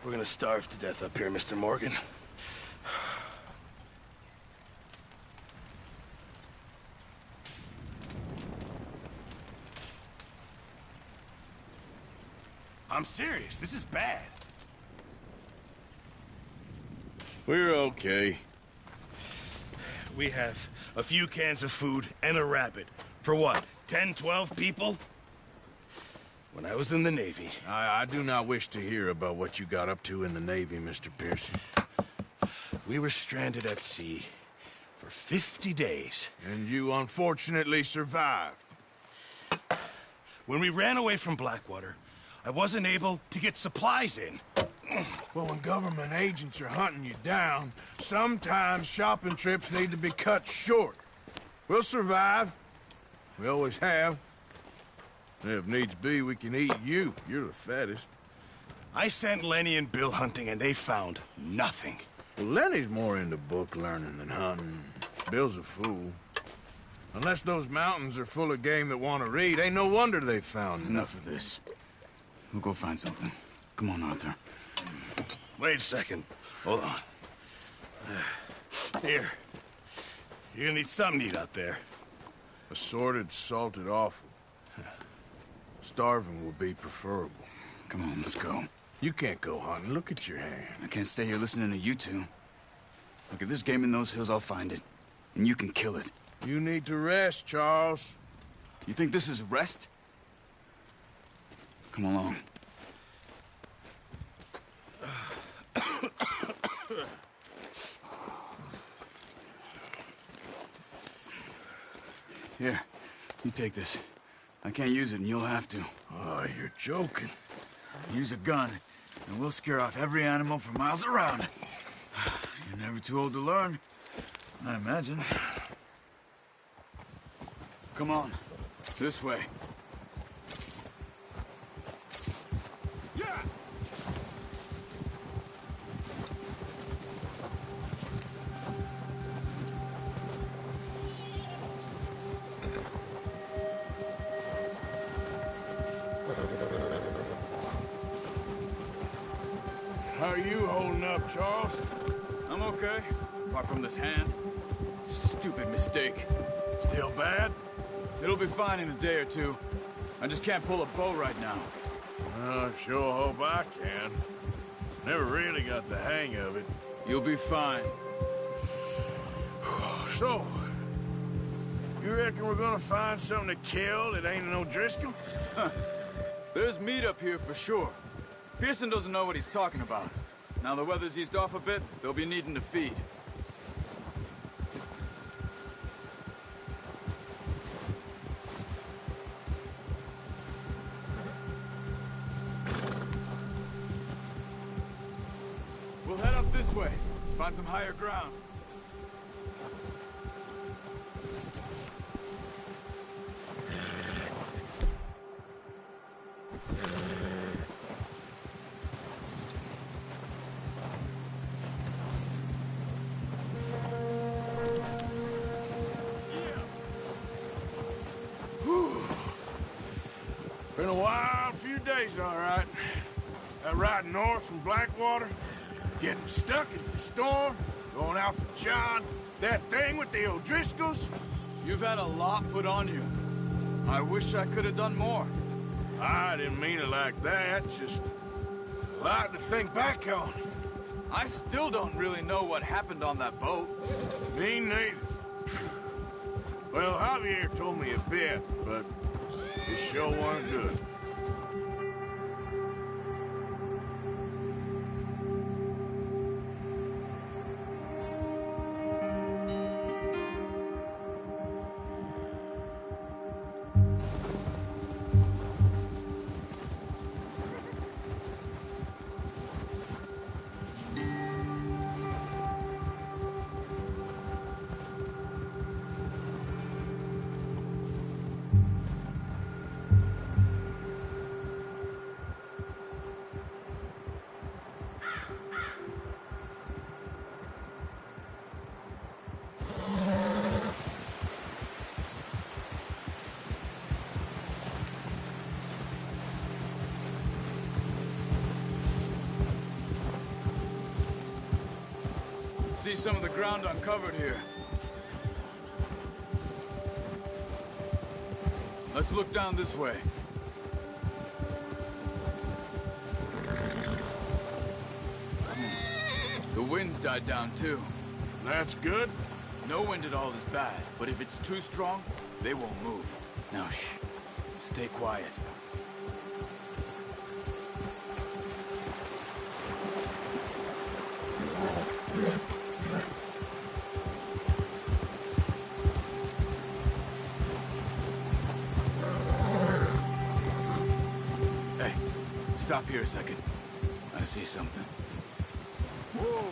We're gonna starve to death up here, Mr. Morgan. I'm serious. This is bad. We're okay. We have a few cans of food and a rabbit. For what, 10, 12 people? When I was in the Navy... I do not wish to hear about what you got up to in the Navy, Mr. Pearson. We were stranded at sea for 50 days. And you unfortunately survived. When we ran away from Blackwater, I wasn't able to get supplies in. Well, when government agents are hunting you down, sometimes shopping trips need to be cut short. We'll survive. We always have. If needs be, we can eat you. You're the fattest. I sent Lenny and Bill hunting, and they found nothing. Well, Lenny's more into book learning than hunting. Bill's a fool. Unless those mountains are full of game that want to read, ain't no wonder they found Enough of this. We'll go find something. Come on, Arthur. Wait a second. Hold on. Here. You're gonna need something to eat out there. Assorted, salted offal. Starving will be preferable. Come on, let's go. You can't go hunting. Look at your hand. I can't stay here listening to you two. Look, if there's game in those hills, I'll find it. And you can kill it. You need to rest, Charles. You think this is rest? Come along. Here, you take this. I can't use it, and you'll have to. Oh, you're joking. Use a gun, and we'll scare off every animal for miles around. You're never too old to learn, I imagine. Come on, this way. How are you holding up, Charles? I'm okay, apart from this hand. Stupid mistake. Still bad? It'll be fine in a day or two. I just can't pull a bow right now. I sure hope I can. Never really got the hang of it. You'll be fine. So, you reckon we're gonna find something to kill that ain't no Driscoll? There's meat up here for sure. Pearson doesn't know what he's talking about. Now the weather's eased off a bit, they'll be needing to feed. We'll head up this way, find some higher ground. Been a wild few days, all right. That ride north from Blackwater, getting stuck in the storm, going out for John, that thing with the O'Driscolls. You've had a lot put on you. I wish I could have done more. I didn't mean it like that, just a lot to think back on. I still don't really know what happened on that boat. Me neither. Well, Javier told me a bit, but it sure weren't good. see some of the ground uncovered here. Let's look down this way. The wind's died down too. That's good. No wind at all is bad, but if it's too strong, they won't move. Now shh. Stay quiet. Hey, stop here a second. I see something. Whoa!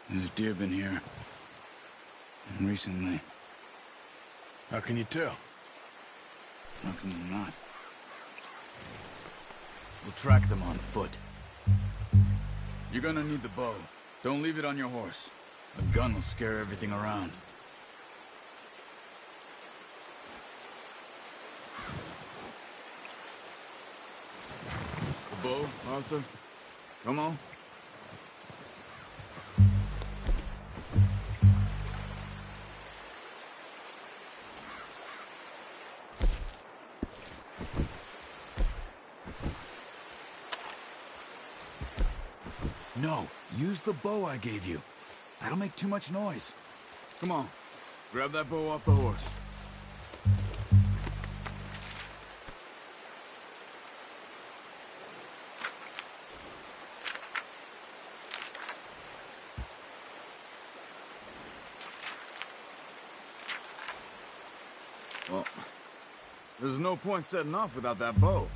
There's deer been here. And recently. How can you tell? How can you not? We'll track them on foot. You're gonna need the bow. Don't leave it on your horse. A gun will scare everything around. The bow, Arthur? Come on. No, use the bow I gave you. That'll make too much noise. Come on, grab that bow off the horse. Well, there's no point setting off without that bow.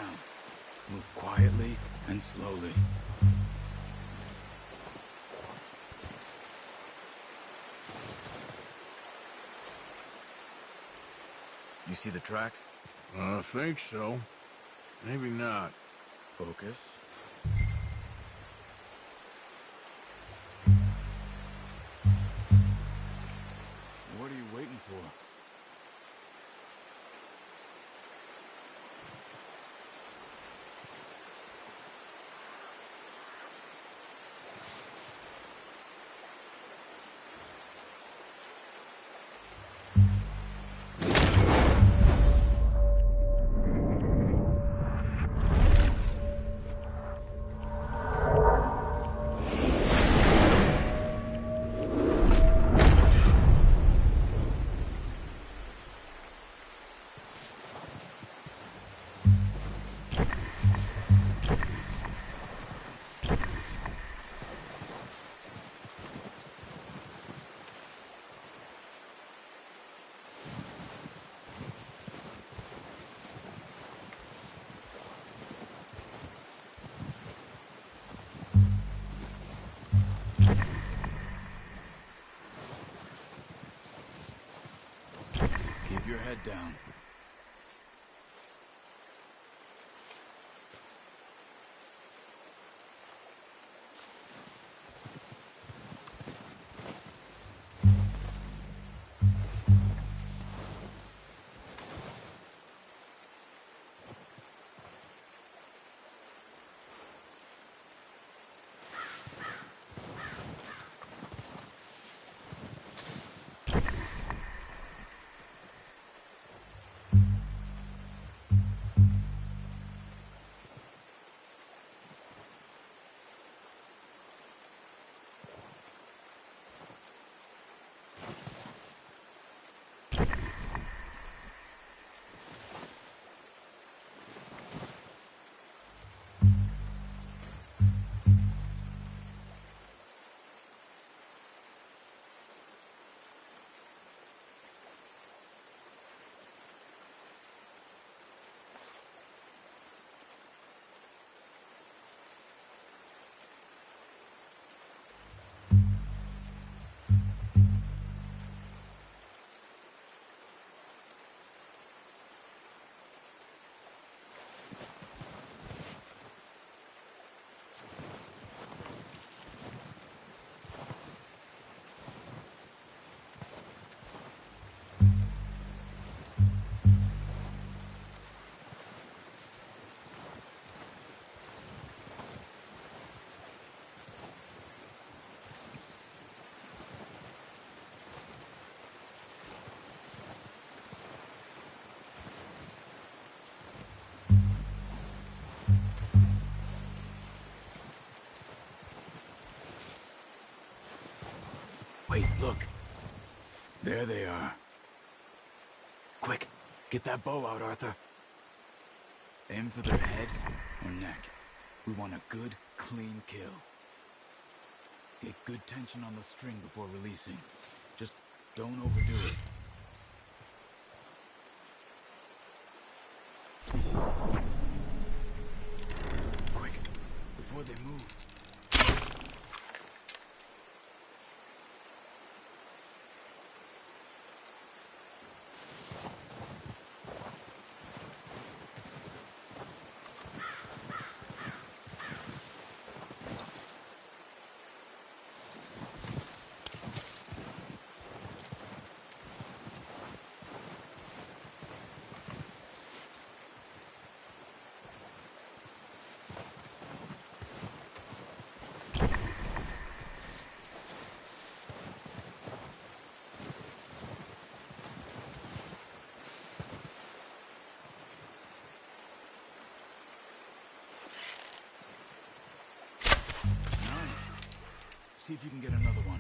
down. Move quietly and slowly. You see the tracks? I think so. Maybe not. Focus. What are you waiting for? Keep your head down. Wait, look. There they are. Quick, get that bow out, Arthur. Aim for their head or neck. We want a good, clean kill. Get good tension on the string before releasing. Just don't overdo it. Quick, before they move. See if you can get another one.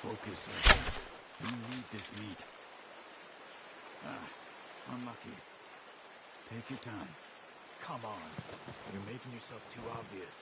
Focus, Arthur. You need this meat. Unlucky. Take your time. Come on. You're making yourself too obvious.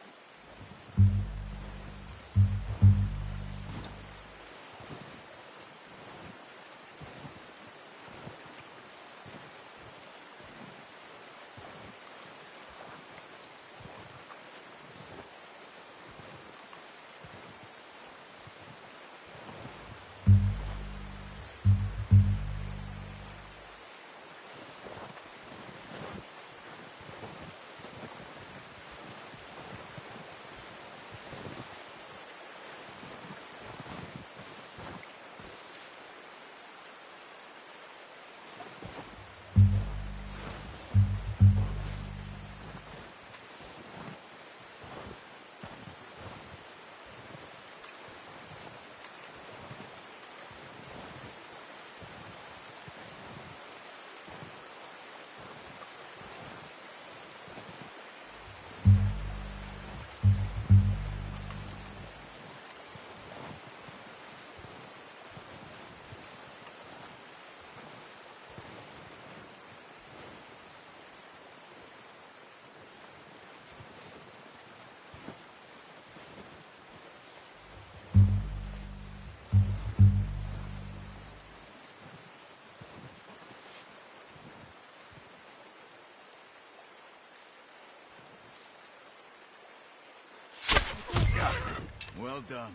Well done.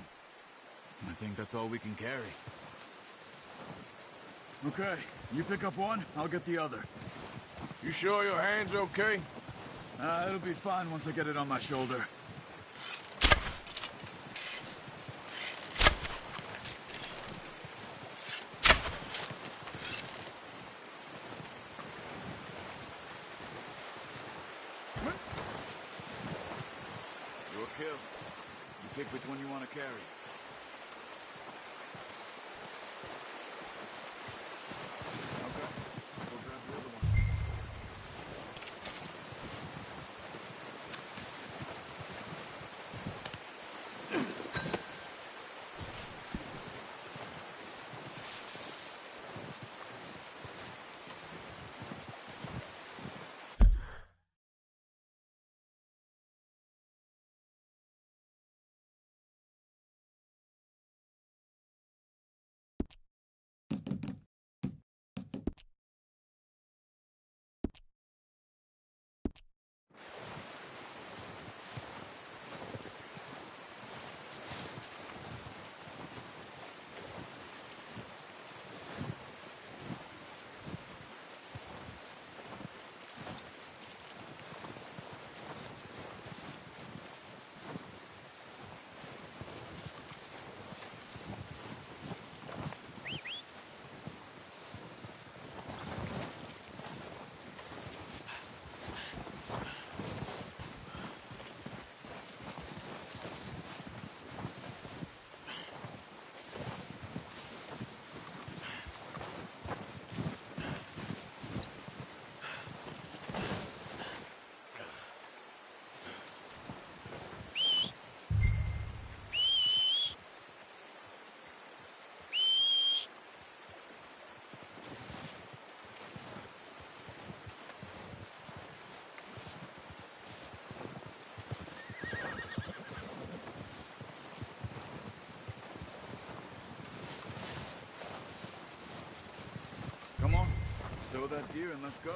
I think that's all we can carry. Okay, you pick up one, I'll get the other. You sure your hand's okay? It'll be fine once I get it on my shoulder. Your kill. You pick which one you want to carry. Okay, go grab the other one. Come on, throw that deer and let's go.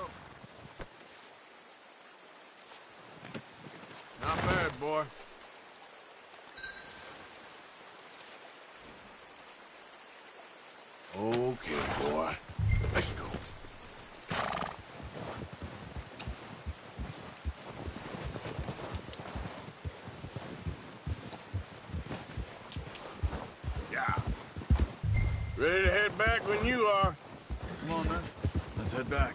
Not bad, boy. Okay, boy. Let's go. Yeah. Ready to head back when you are. Come on, then. Let's head back.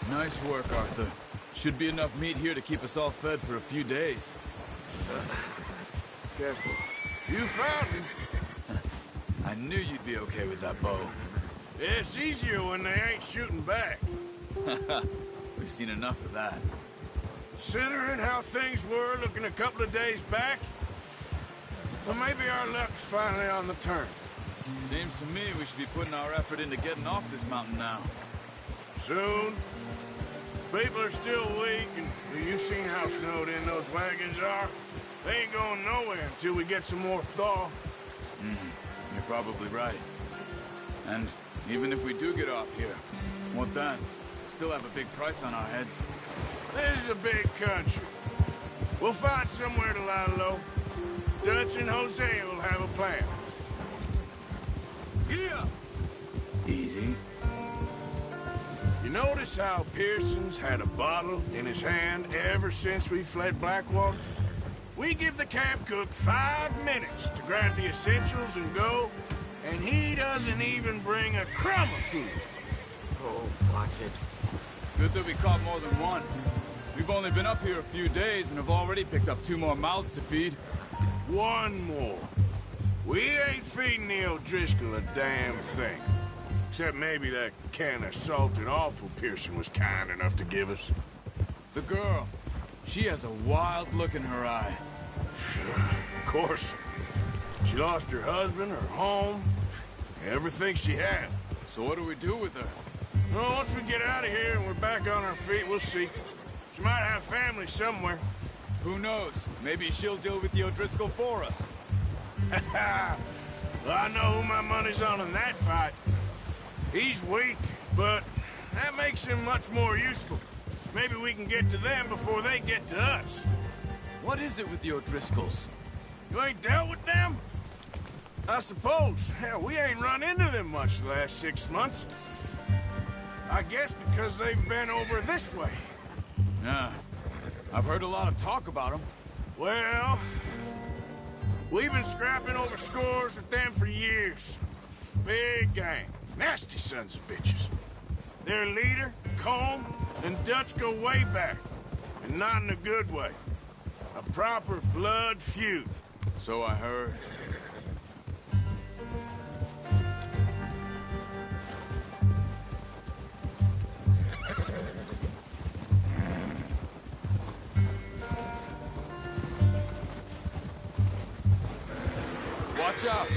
Nice work, Arthur. Should be enough meat here to keep us all fed for a few days. Careful. You found him. I knew you'd be okay with that bow. It's easier when they ain't shooting back. We've seen enough of that. Considering how things were looking a couple of days back, well, maybe our luck's finally on the turn. Seems to me we should be putting our effort into getting off this mountain now. Soon. People are still weak, and you've seen how snowed in those wagons are. They ain't going nowhere until we get some more thaw. You're probably right. And even if we do get off here, what then? Still have a big price on our heads. This is a big country. We'll find somewhere to lie low. Dutch and Jose will have a plan. Yeah. Easy. You notice how Pearson's had a bottle in his hand ever since we fled Blackwater? We give the camp cook 5 minutes to grab the essentials and go, and he doesn't even bring a crumb of food. Oh, watch it. Good that we caught more than one. We've only been up here a few days and have already picked up 2 more mouths to feed. 1 more. We ain't feeding the O'Driscoll a damn thing. Except maybe that can of salted offal Pearson was kind enough to give us. The girl. She has a wild look in her eye. Of course. She lost her husband, her home, everything she had. So what do we do with her? Well, once we get out of here and we're back on our feet, we'll see. She might have family somewhere. Who knows? Maybe she'll deal with the O'Driscoll for us. Well, I know who my money's on in that fight. He's weak, but that makes him much more useful. Maybe we can get to them before they get to us. What is it with the O'Driscolls? You ain't dealt with them? I suppose. Hell, we ain't run into them much the last 6 months. I guess because they've been over this way. Yeah. I've heard a lot of talk about them. Well, we've been scrapping over scores with them for years. Big gang. Nasty sons of bitches. Their leader, Combe, and Dutch go way back. And not in a good way. A proper blood feud. So I heard. Watch out!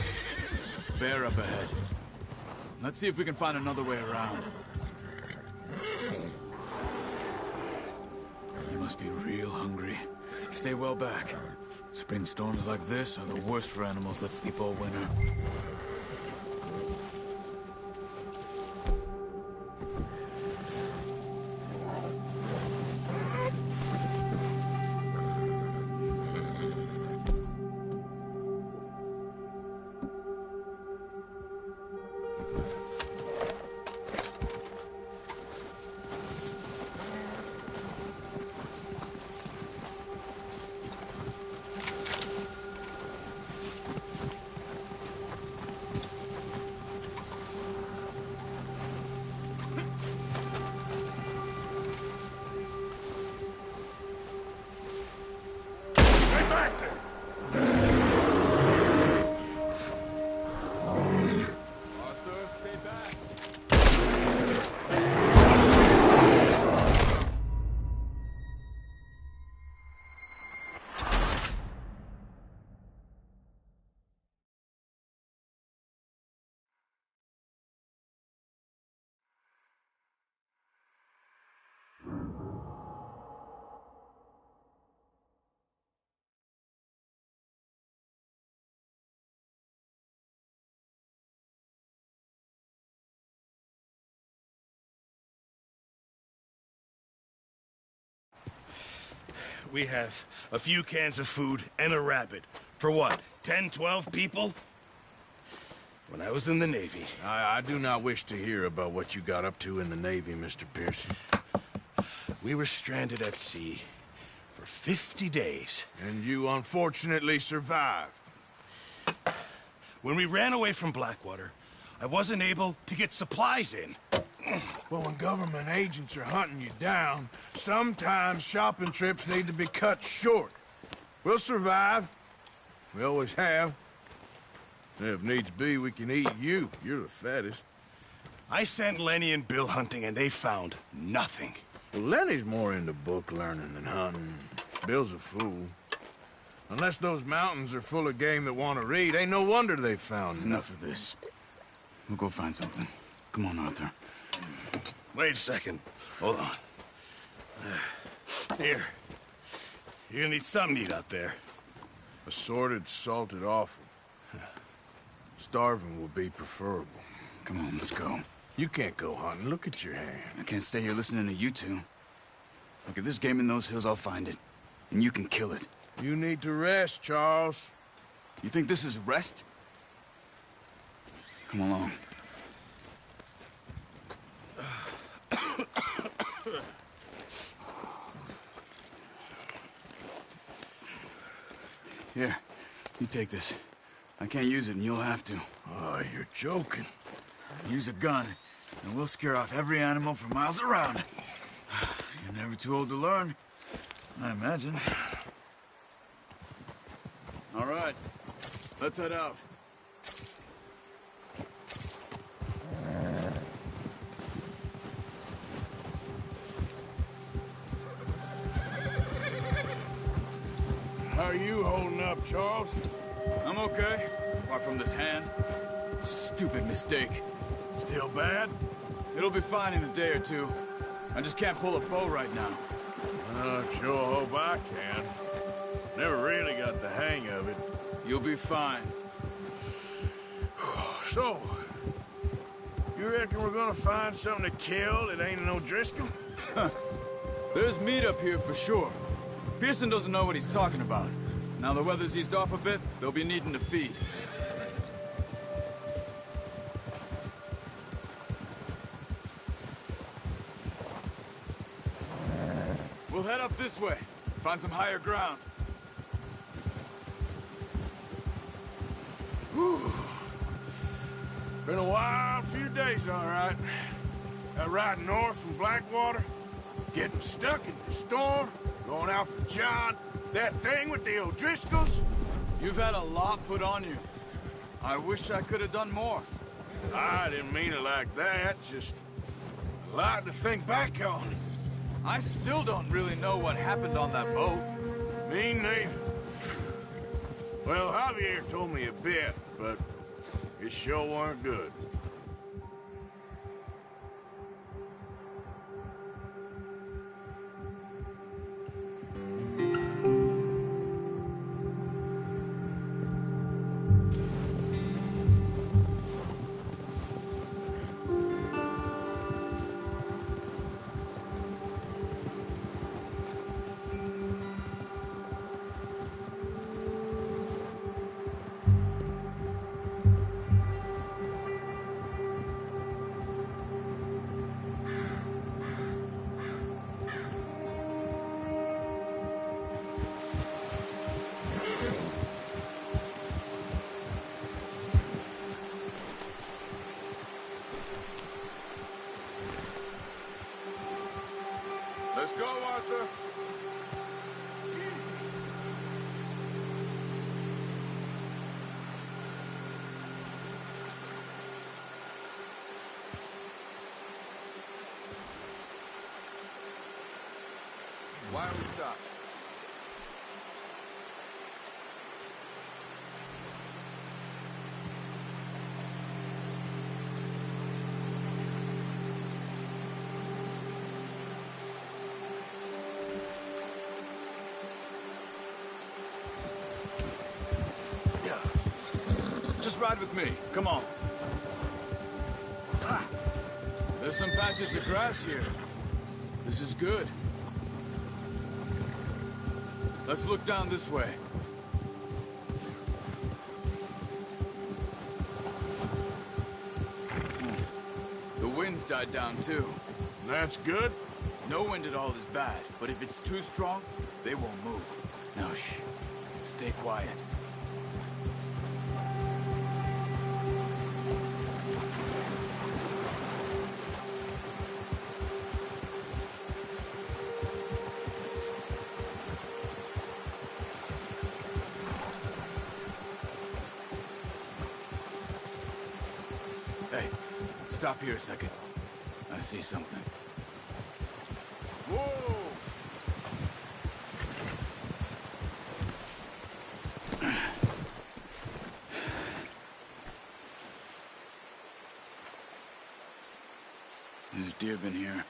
Bear up ahead. Let's see if we can find another way around. You must be real hungry. Stay well back. Spring storms like this are the worst for animals that sleep all winter. We have a few cans of food and a rabbit. For what, 10, 12 people? When I was in the Navy... I do not wish to hear about what you got up to in the Navy, Mr. Pearson. We were stranded at sea for 50 days. And you unfortunately survived. When we ran away from Blackwater, I wasn't able to get supplies in. Well, when government agents are hunting you down, sometimes shopping trips need to be cut short. We'll survive. We always have. If needs be, we can eat you. You're the fattest. I sent Lenny and Bill hunting, and they found nothing. Well, Lenny's more into book learning than hunting. Bill's a fool. Unless those mountains are full of game that want to read, ain't no wonder they found Enough of this. We'll go find something. Come on, Arthur. Wait a second. Hold on. Here. You're gonna need something to eat out there. Assorted, salted offal. Starving would be preferable. Come on, let's go. You can't go hunting. Look at your hand. I can't stay here listening to you two. Look, if there's game in those hills, I'll find it. And you can kill it. You need to rest, Charles. You think this is rest? Come along. Here, you take this. I can't use it, and you'll have to. Oh, you're joking. Use a gun, and we'll scare off every animal for miles around. You're never too old to learn, I imagine. All right, let's head out. How are you holding up, Charles? I'm okay, apart from this hand. Stupid mistake. Still bad? It'll be fine in a day or two. I just can't pull a bow right now. I sure hope I can. Never really got the hang of it. You'll be fine. So, you reckon we're gonna find something to kill that ain't no Driscoll? There's meat up here for sure. Pearson doesn't know what he's talking about. Now the weather's eased off a bit, they'll be needing to feed. We'll head up this way. Find some higher ground. Whew. Been a wild few days, all right. That ride north from Blackwater, getting stuck in the storm, going out for John, that thing with the O'Driscolls. You've had a lot put on you. I wish I could have done more. I didn't mean it like that, just a lot to think back on. I still don't really know what happened on that boat. Me neither. Well, Javier told me a bit, but it sure weren't good. Let's go, Arthur. Why are we stopped? Just ride with me. Come on. Ah, there's some patches of grass here. This is good. Let's look down this way. The wind's died down too. That's good. No wind at all is bad, but if it's too strong, they won't move. Now shh. Stay quiet. Stop here a second. I see something. Whoa! There's deer been here.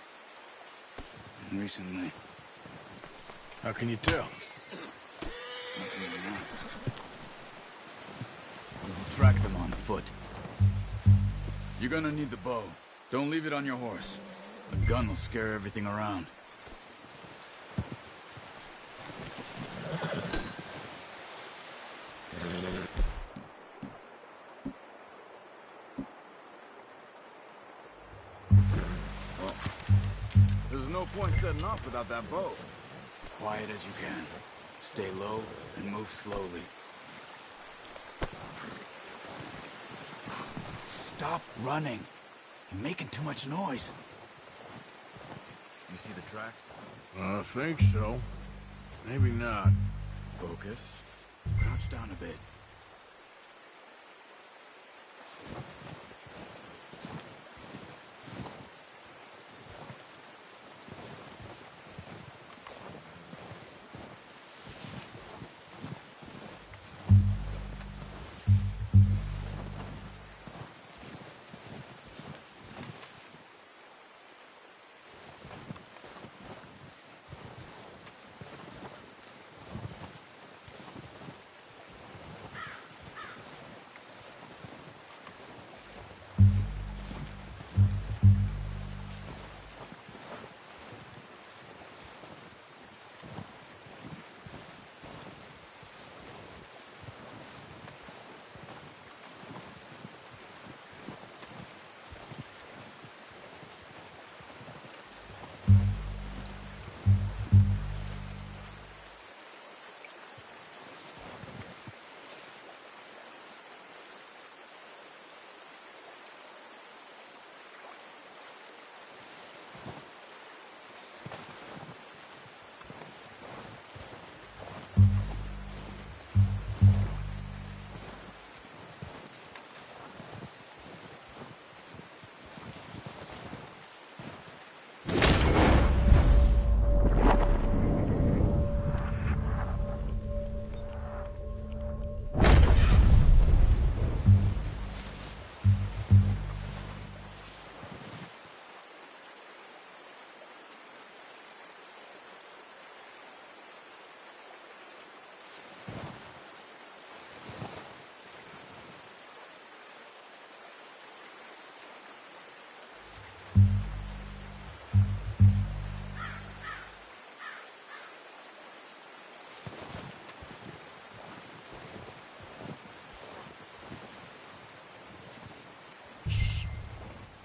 Recently. How can you tell? We'll track them on foot. You're gonna need the bow. Don't leave it on your horse. A gun will scare everything around. There's no point setting off without that bow. Quiet as you can. Stay low and move slowly. Stop running. You're making too much noise. You see the tracks? I think so. Maybe not. Focus. Crouch down a bit.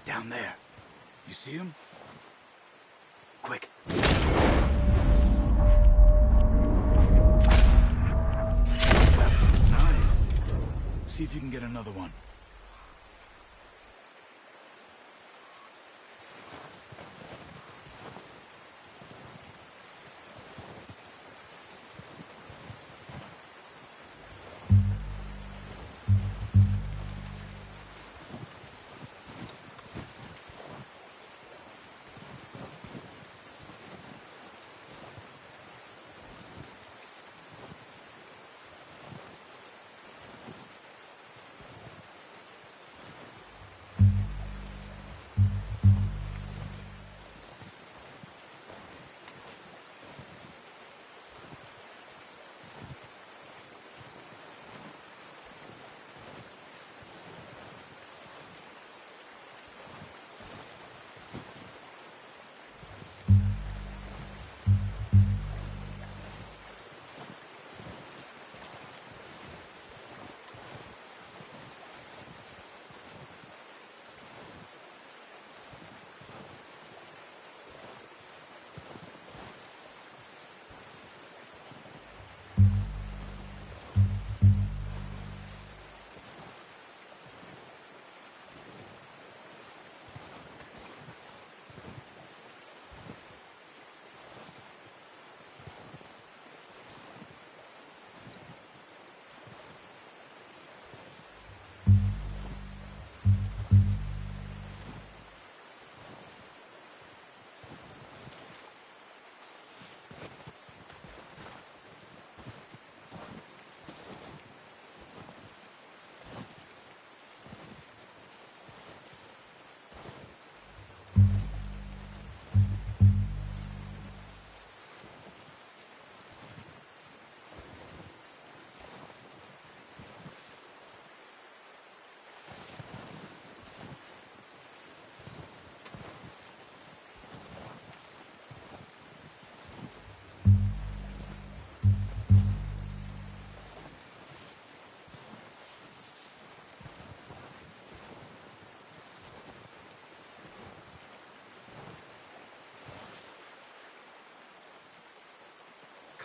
Down there. You see him? Quick. Nice. See if you can get another one.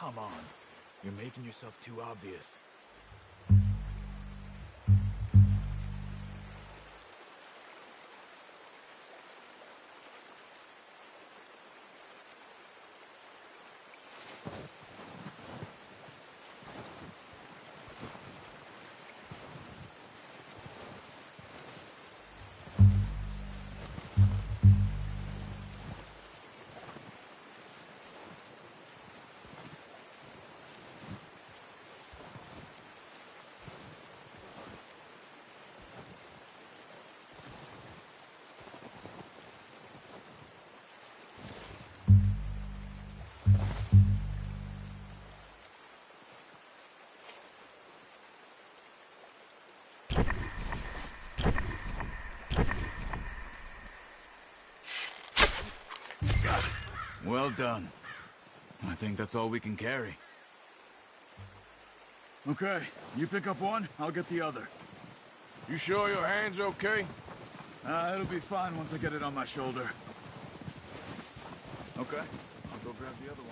come on. You're making yourself too obvious. Well done. I think that's all we can carry. Okay, you pick up one, I'll get the other. You sure your hand's okay? It'll be fine once I get it on my shoulder. Okay, I'll go grab the other one.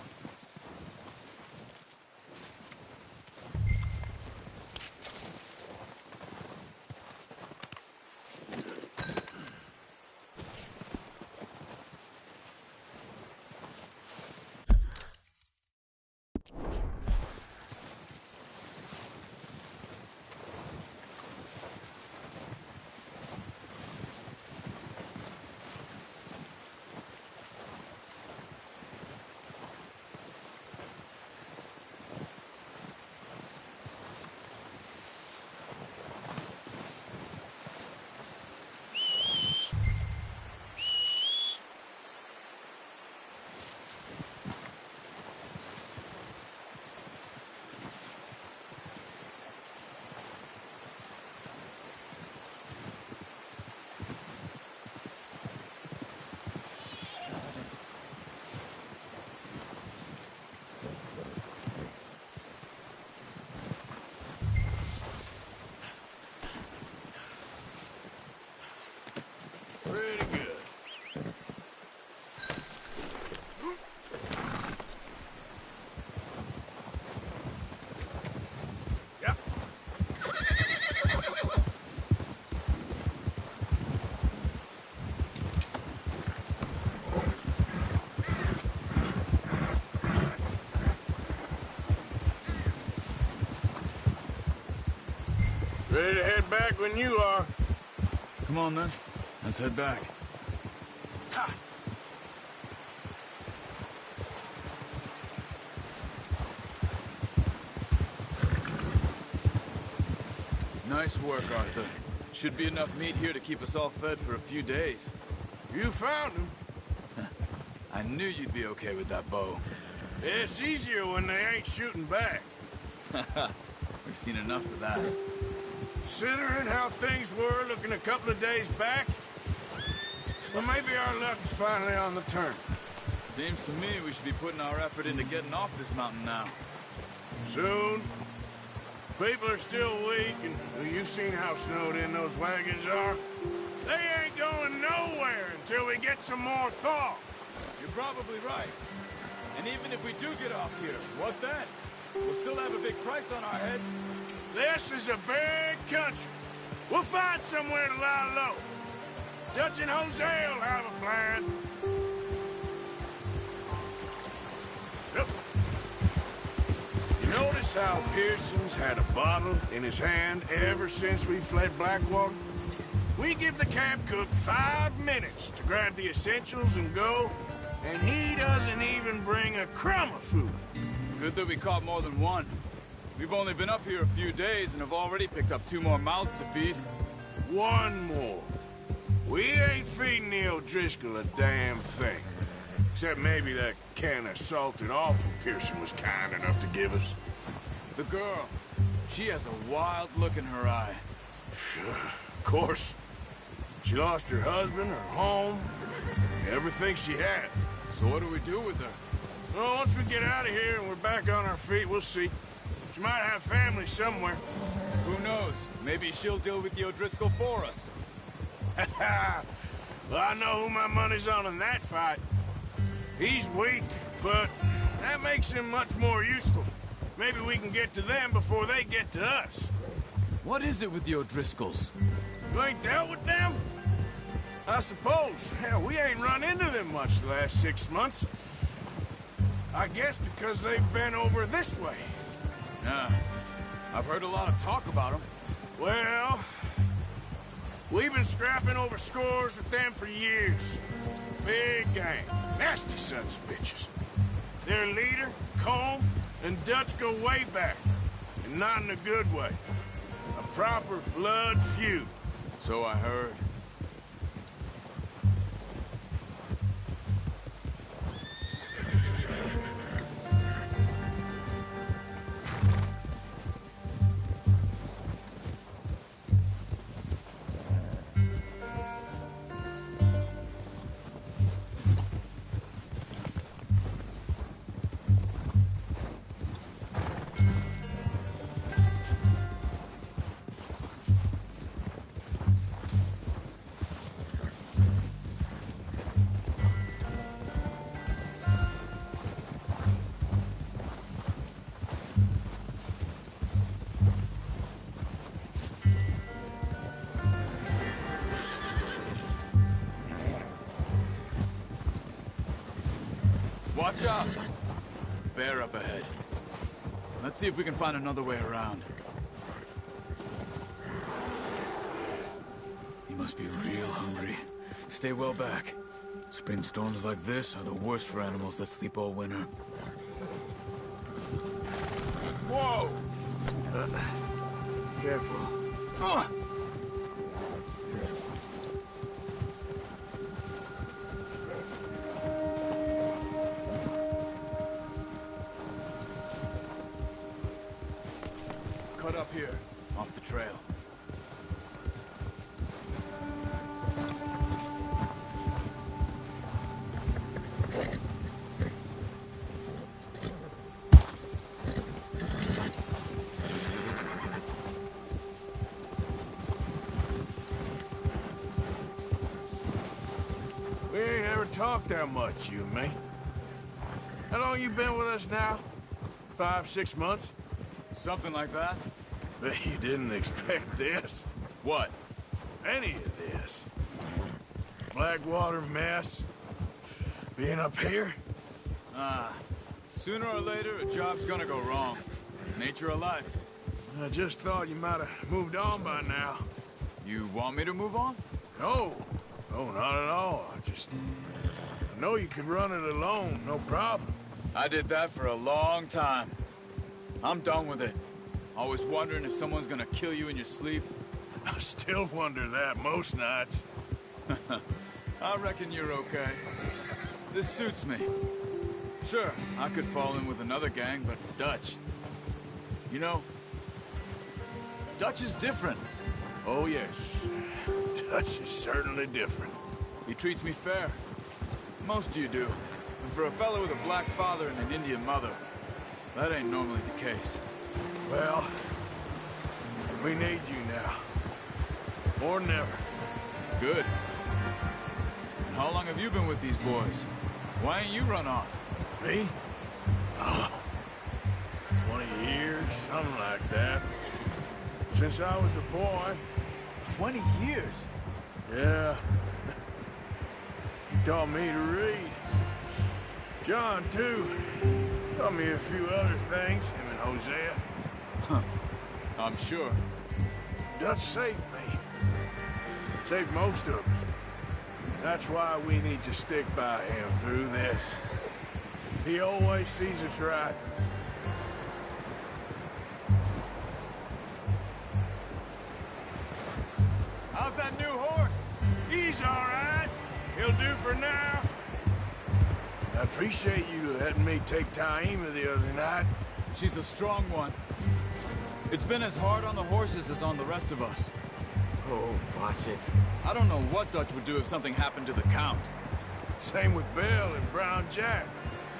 Pretty good. Yep. Ready to head back when you are. Come on then, let's head back. Ha! Nice work, Arthur. Should be enough meat here to keep us all fed for a few days. You found him. I knew you'd be okay with that bow. It's easier when they ain't shooting back. We've seen enough of that. Considering how things were looking a couple of days back, well, maybe our luck is finally on the turn. Seems to me we should be putting our effort into getting off this mountain now. Soon. People are still weak, and well, you've seen how snowed in those wagons are. They ain't going nowhere until we get some more thaw. You're probably right. And even if we do get off here, what's that? We'll still have a big price on our heads. This is a big country. We'll find somewhere to lie low. Dutch and Jose will have a plan. Yep. You notice how Pearson's had a bottle in his hand ever since we fled Blackwater? We give the camp cook 5 minutes to grab the essentials and go, and he doesn't even bring a crumb of food. Good that we caught more than one. We've only been up here a few days and have already picked up 2 more mouths to feed. 1 more. We ain't feeding the O'Driscoll a damn thing. Except maybe that can of salted offal Pearson was kind enough to give us. The girl, she has a wild look in her eye. Of course. She lost her husband, her home, everything she had. So what do we do with her? Well, once we get out of here and we're back on our feet, we'll see. She might have family somewhere. Who knows? Maybe she'll deal with the O'Driscoll for us. Well, I know who my money's on in that fight. He's weak, but That makes them much more useful. Maybe we can get to them before they get to us. What is it with the O'Driscolls? You ain't dealt with them? I suppose. Hell, we ain't run into them much the last 6 months. I guess because they've been over this way. Yeah, I've heard a lot of talk about them. Well, we've been scrapping over scores with them for years. Big gang. Nasty sons of bitches. Their leader, Combe, and Dutch go way back. And not in a good way. A proper blood feud. So I heard. Watch out! Bear up ahead. Let's see if we can find another way around. He must be real hungry. Stay well back. Spring storms like this are the worst for animals that sleep all winter. Whoa! Careful. Cut up here. Off the trail. We ain't ever talked that much, you and me. How long you been with us now? 5, 6 months? Something like that? Bet you didn't expect this. What? Any of this. Blackwater mess. Being up here? Sooner or later, a job's gonna go wrong. Nature of life. I just thought you might have moved on by now. You want me to move on? No. No, not at all. I know you could run it alone, no problem. I did that for a long time. I'm done with it. Always wondering if someone's gonna kill you in your sleep. I still wonder that most nights. I reckon you're okay. This suits me. Sure, I could fall in with another gang, but Dutch... You know, Dutch is different. Oh, yes. Dutch is certainly different. He treats me fair. Most of you do. And for a fellow with a black father and an Indian mother, that ain't normally the case. Well, we need you now. More than ever. Good. And how long have you been with these boys? Why ain't you run off? Me? Oh, 20 years, something like that. Since I was a boy. 20 years? Yeah. He taught me to read. John, too. Taught me a few other things, him and Hosea. Huh. I'm sure. Dutch saved me. Saved most of us. That's why we need to stick by him through this. He always sees us right. How's that new horse? He's all right. He'll do for now. I appreciate you letting me take Taima the other night. She's a strong one. It's been as hard on the horses as on the rest of us. Oh, watch it. I don't know what Dutch would do if something happened to the Count. Same with Bill and Brown Jack.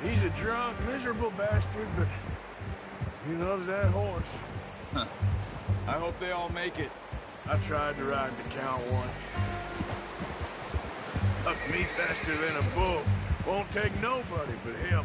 He's a drunk, miserable bastard, but he loves that horse. Huh. I hope they all make it. I tried to ride the Count once. Up me faster than a bull. Won't take nobody but him.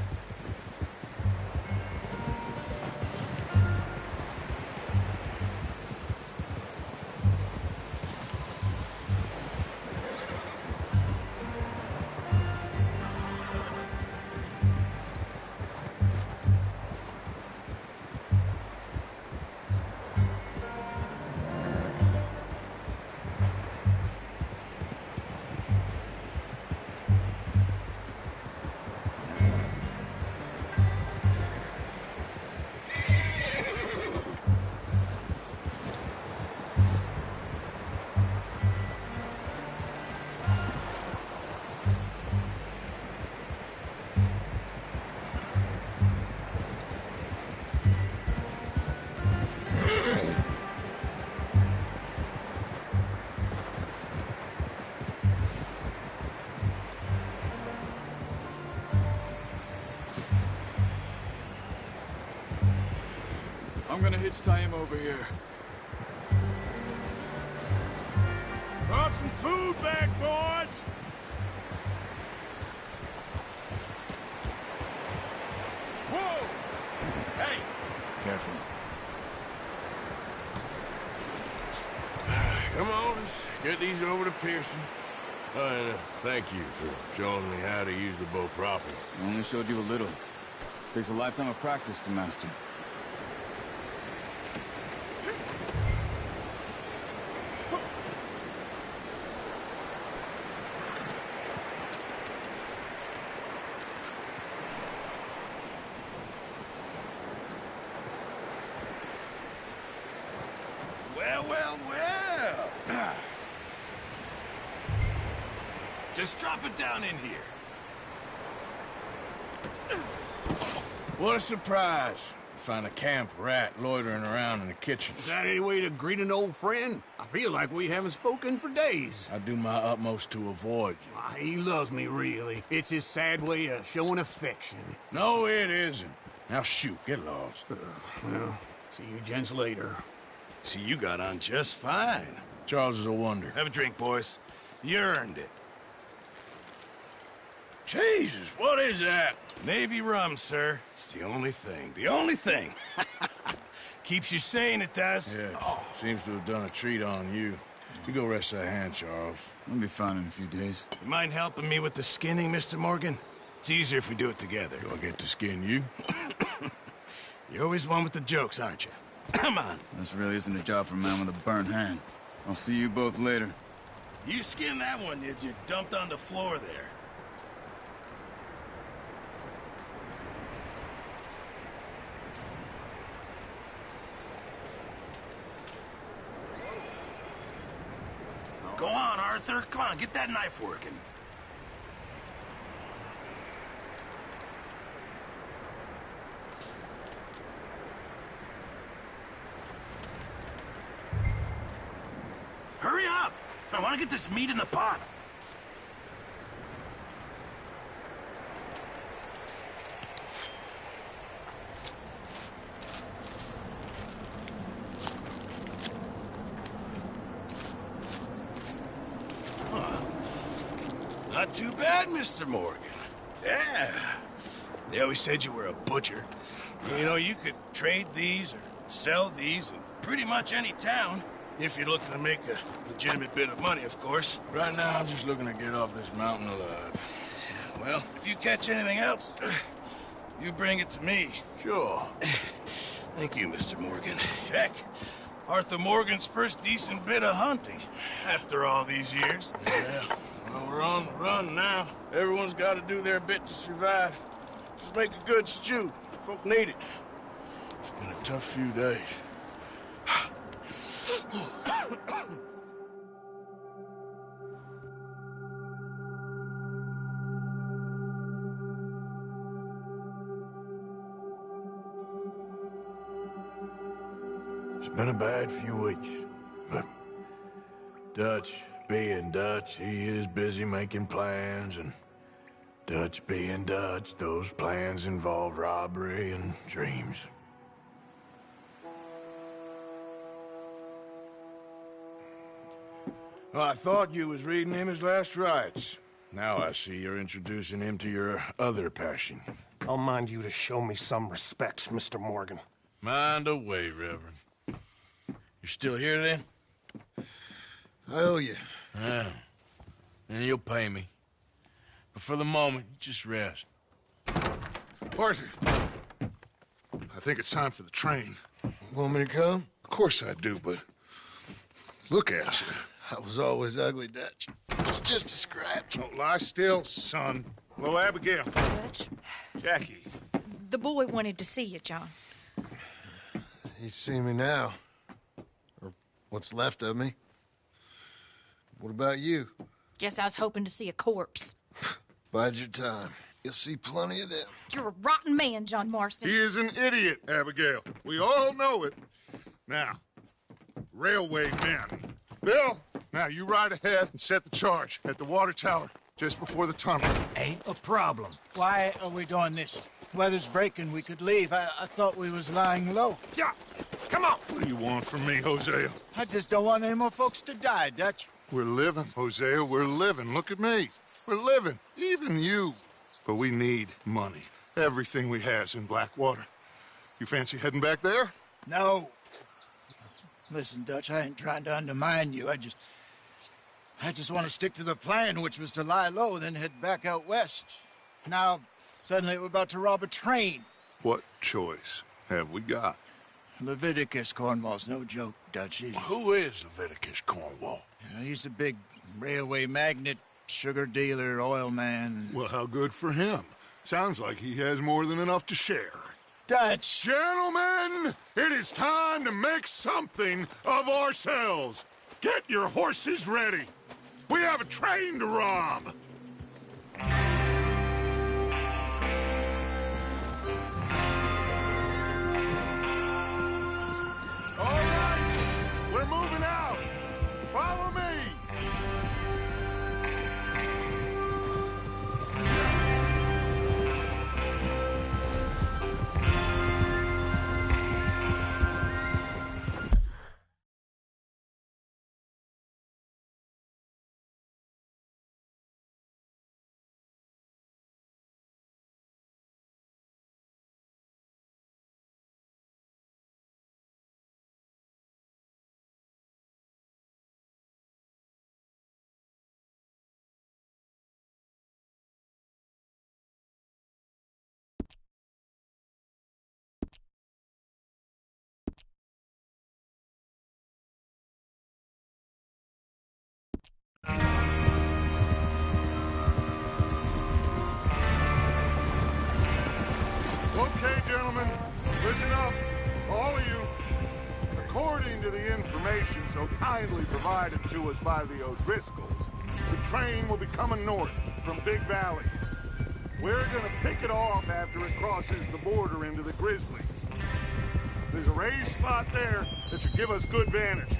I'm gonna hitch tie him over here. Brought some food back, boys! Whoa! Hey! Careful. Come on, let's get these over to Pearson. And thank you for showing me how to use the bow properly. I only showed you a little. Takes a lifetime of practice to master. Well. Just drop it down in here. What a surprise. Find a camp rat loitering around in the kitchen. Is that any way to greet an old friend? I feel like we haven't spoken for days. I do my utmost to avoid you. Why, he loves me, really. It's his sad way of showing affection. No, it isn't. Now shoot, get lost. Well, see you gents later. See, you got on just fine. Charles is a wonder. Have a drink, boys. You earned it. Jesus, what is that? Navy rum, sir. It's the only thing. The only thing. Keeps you sane, it does. Yeah, seems to have done a treat on you. You go rest that hand, Charles. I'll be fine in a few days. You mind helping me with the skinning, Mr. Morgan? It's easier if we do it together. Do I get to skin you? You're always one with the jokes, aren't you? Come on. This really isn't a job for a man with a burnt hand. I'll see you both later. You skinned that one, did you? Dumped on the floor there. Go on, Arthur. Come on, get that knife working. Hurry up! I want to get this meat in the pot. Not too bad, Mr. Morgan. Yeah. They always said you were a butcher. You know, you could trade these or sell these in pretty much any town. If you're looking to make a legitimate bit of money, of course. Right now, I'm just looking to get off this mountain alive. Well, if you catch anything else, you bring it to me. Sure. Thank you, Mr. Morgan. Heck, Arthur Morgan's first decent bit of hunting after all these years. Yeah. Well, we're on the run now. Everyone's got to do their bit to survive. Just make a good stew. Folk need it. It's been a tough few days. It's been a bad few weeks, but Dutch being Dutch, he is busy making plans, and Dutch being Dutch, those plans involve robbery and dreams. Well, I thought you was reading him his last rites. Now I see you're introducing him to your other passion. I'll mind you to show me some respect, Mr. Morgan. Mind away, Reverend. You're still here, then? I owe you. Yeah. And you'll pay me. But for the moment, just rest. Arthur, I think it's time for the train. Want me to come? Of course I do, but look at you. I was always ugly, Dutch. It's just a scratch. Don't lie still, son. Hello, Abigail. Dutch, Jackie. the boy wanted to see you, John. He's seen me now. Or what's left of me. What about you? Guess I was hoping to see a corpse. Bide your time. You'll see plenty of them. You're a rotten man, John Marston. He is an idiot, Abigail. We all know it. Now, railway men. Bill, now you ride ahead and set the charge at the water tower just before the tunnel. Ain't a problem. Why are we doing this? Weather's breaking. We could leave. I thought we was lying low. Yeah, come on. What do you want from me, Hosea? I just don't want any more folks to die, Dutch. We're living, Hosea. We're living. Look at me. We're living. Even you. But we need money. Everything we has in Blackwater. You fancy heading back there? No. Listen, Dutch, I ain't trying to undermine you. I just want to stick to the plan, which was to lie low, then head back out west. Now, suddenly we're about to rob a train. What choice have we got? Leviticus Cornwall's no joke, Dutch. Who is Leviticus Cornwall? He's a big railway magnate, sugar dealer, oil man. Well, how good for him. Sounds like he has more than enough to share. Dutch! Gentlemen, it is time to make something of ourselves. Get your horses ready. We have a train to rob. All right, we're moving out. Follow me. Okay, gentlemen, listen up, all of you. According to the information so kindly provided to us by the O'Driscolls, the train will be coming north from Big Valley. We're gonna pick it off after it crosses the border into the Grizzlies. There's a raised spot there that should give us good vantage.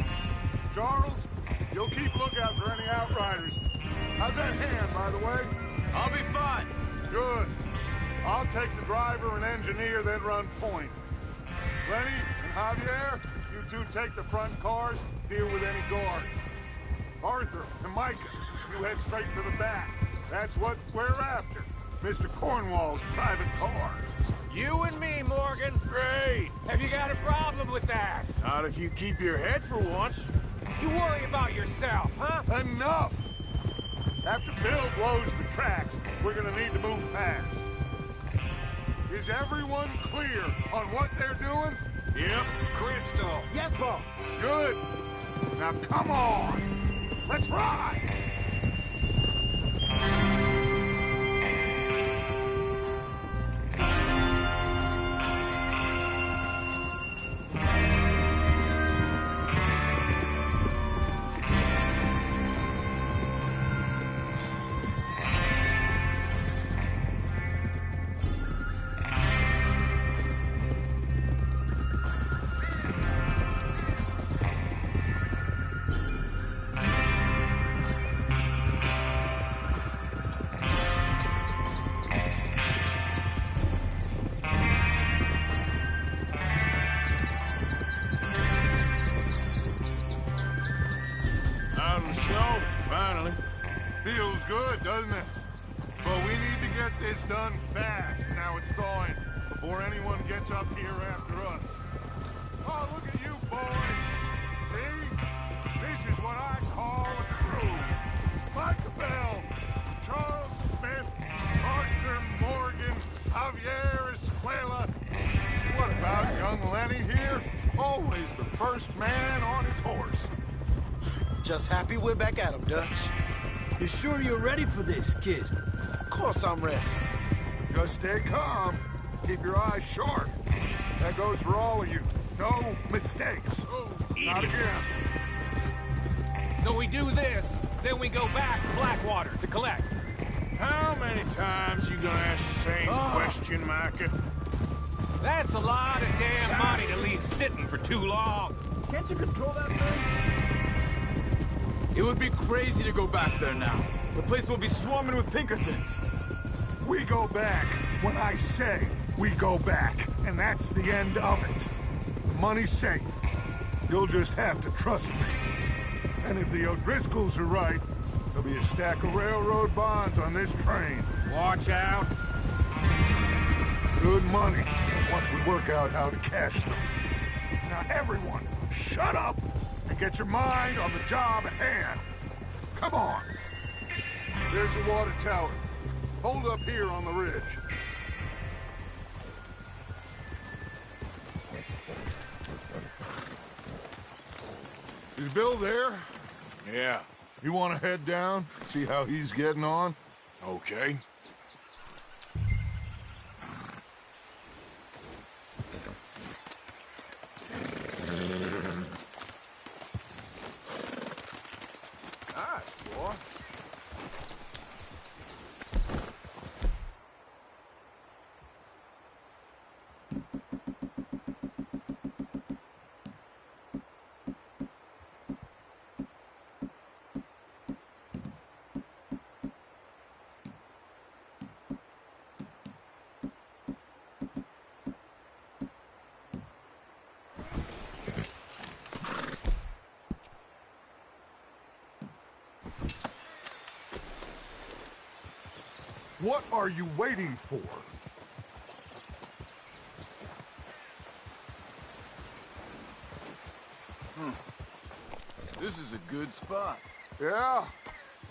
Charles, you'll keep lookout for any outriders. How's that hand, by the way? I'll be fine. Good. I'll take the driver and engineer, then run point. Lenny and Javier, you two take the front cars, deal with any guards. Arthur and Micah, you head straight for the back. That's what we're after. Mr. Cornwall's private car. You and me, Morgan. Great. Have you got a problem with that? Not if you keep your head for once. You worry about yourself, huh? Enough! After Bill blows the tracks, we're gonna need to move fast. Is everyone clear on what they're doing? Yep. Crystal. Yes, boss. Good. Now come on! Let's ride! Out in the snow, finally. Feels good, doesn't it? But we need to get this done fast, now it's thawing, before anyone gets up here after us. Oh, look at you boys! See? This is what I call a crew. Micah Bell, Charles Smith, Arthur Morgan, Javier Escuela. What about young Lenny here? Always the first man on his horse. Just happy we're back at him, Dutch. You sure you're ready for this, kid? Of course I'm ready. Just stay calm. Keep your eyes sharp. That goes for all of you. No mistakes. Not again. So we do this, then we go back to Blackwater to collect. How many times you gonna ask the same question, Micah? That's a lot of damn money to leave sitting for too long. Can't you control that thing? It would be crazy to go back there now. The place will be swarming with Pinkertons. We go back. When I say we go back, and that's the end of it. The money's safe. You'll just have to trust me. And if the O'Driscolls are right, there'll be a stack of railroad bonds on this train. Watch out. Good money, once we work out how to cash them. Now everyone, shut up and get your mind on the job at hand. Come on. There's the water tower. Hold up here on the ridge. Is Bill there? Yeah. You want to head down, see how he's getting on? Okay. Nice, boy. What are you waiting for? This is a good spot. Yeah,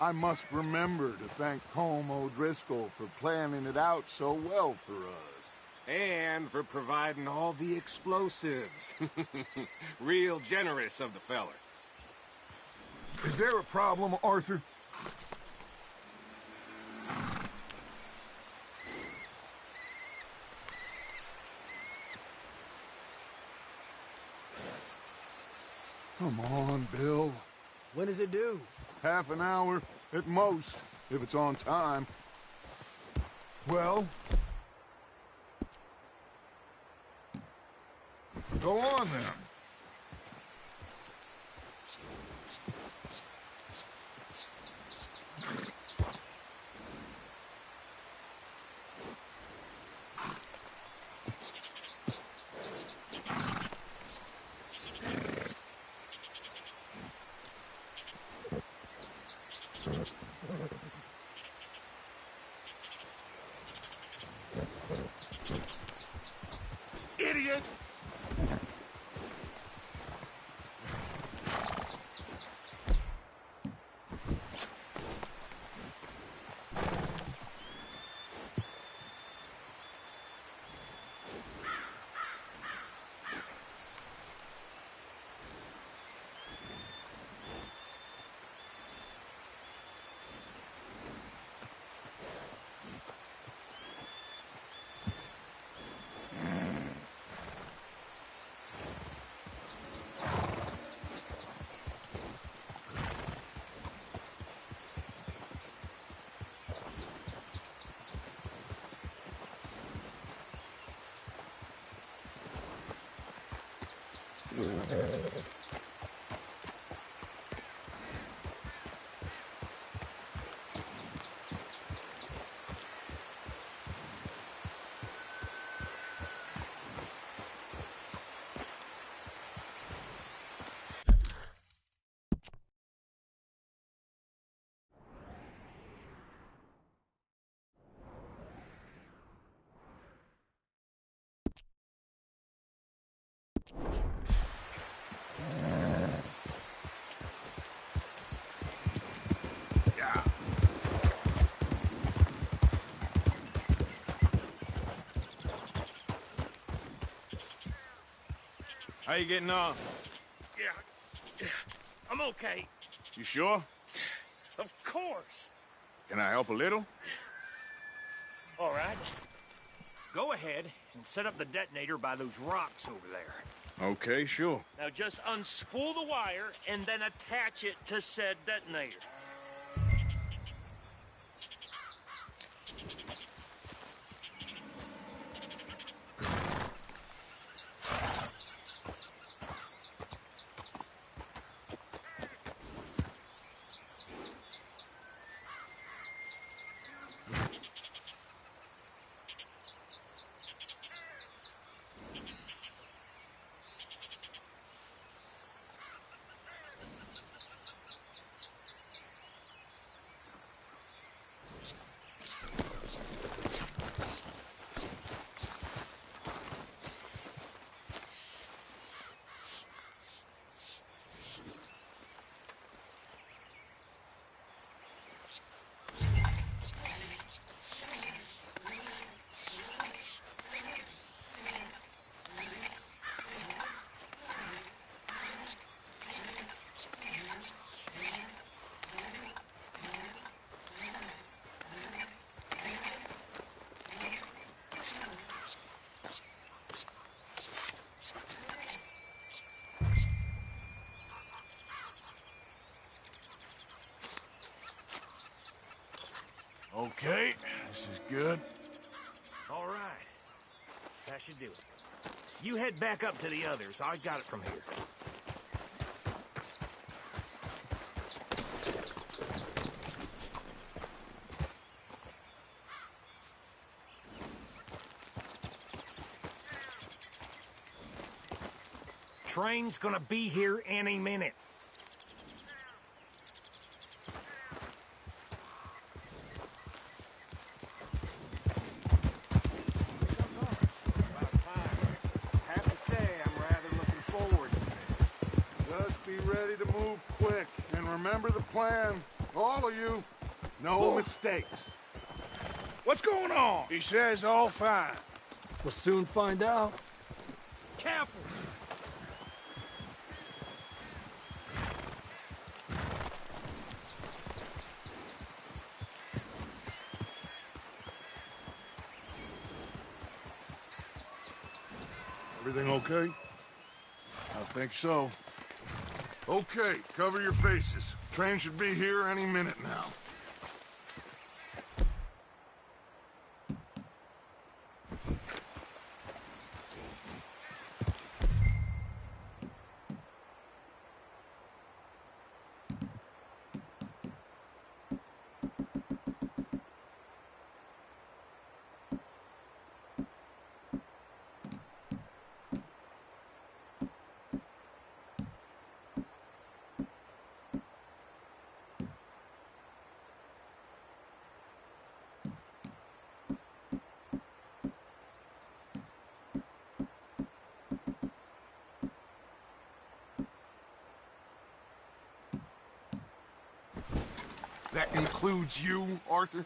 I must remember to thank Home O'Driscoll for planning it out so well for us. And for providing all the explosives. Real generous of the feller. Is there a problem, Arthur? Come on, Bill. When does it due? Half an hour, at most, if it's on time. Well? Go on, then. Idiot! How you getting on? Yeah, I'm okay. You sure? Of course. Can I help a little? All right. Go ahead and set up the detonator by those rocks over there. Okay, sure. Now just unspool the wire and then attach it to said detonator. Okay, this is good. All right. That should do it. You head back up to the others. I got it from here. Train's gonna be here any minute. Remember the plan, all of you. No mistakes. What's going on? He says all fine. We'll soon find out. Careful! Everything okay? I think so. Okay, cover your faces. Train should be here any minute now. That includes you, Arthur?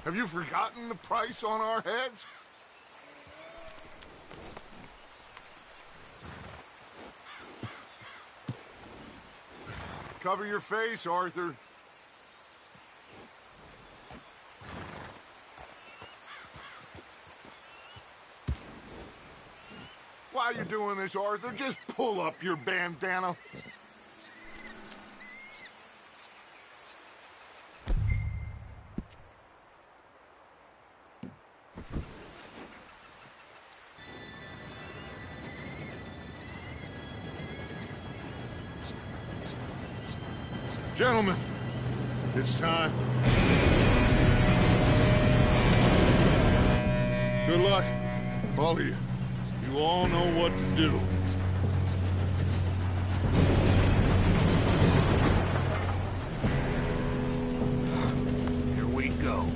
Have you forgotten the price on our heads? Cover your face, Arthur. Why are you doing this, Arthur? Just pull up your bandana. Gentlemen, it's time. Good luck, all of you. You all know what to do. Here we go.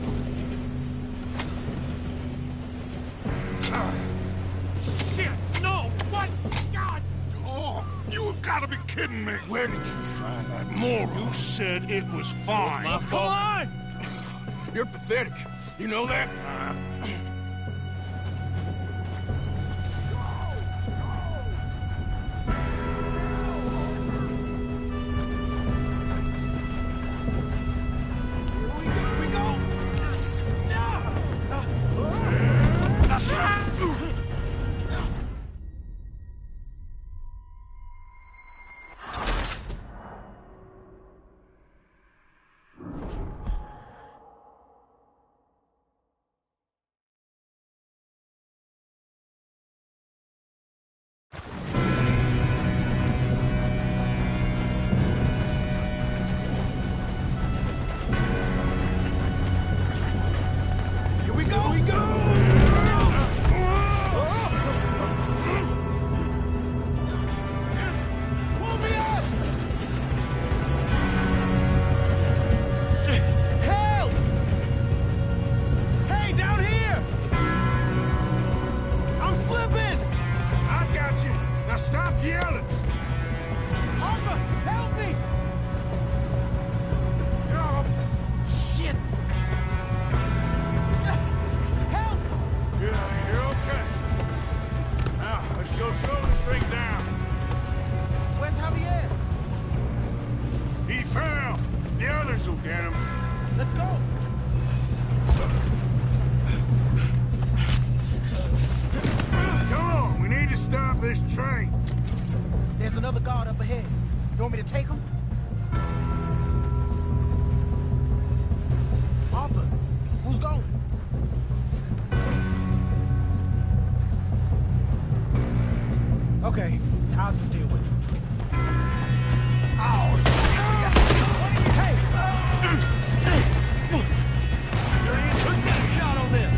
Shit! No! What? God! Oh, you have got to be kidding me. Where did you find that moron? You said it was fine. My fault. Come on! You're pathetic. You know that? this train. There's another guard up ahead. You want me to take him? Arthur, who's going? Okay, I'll just deal with it. Oh, shit! Hey! Who's got a shot on them?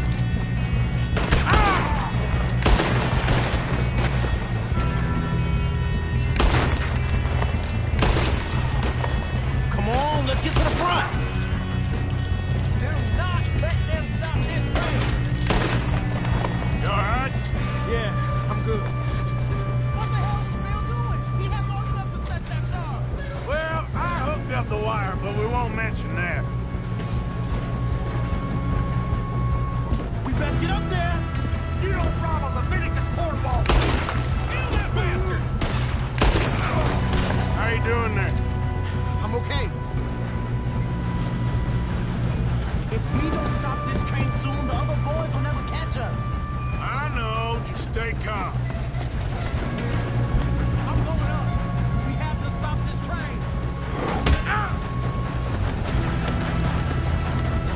Come on, let's get to the front! Do not let them stop this train! You alright? Yeah, I'm good. What the hell is Bill doing? He had long enough to set that charge. Well, I hooked up the wire, but we won't mention that. We best get up there! You don't rob a Leviticus cornball! Kill that bastard! How you doing there? I'm okay. If we don't stop this train soon, the other boys will never catch us. I know, just stay calm. I'm going up. We have to stop this train.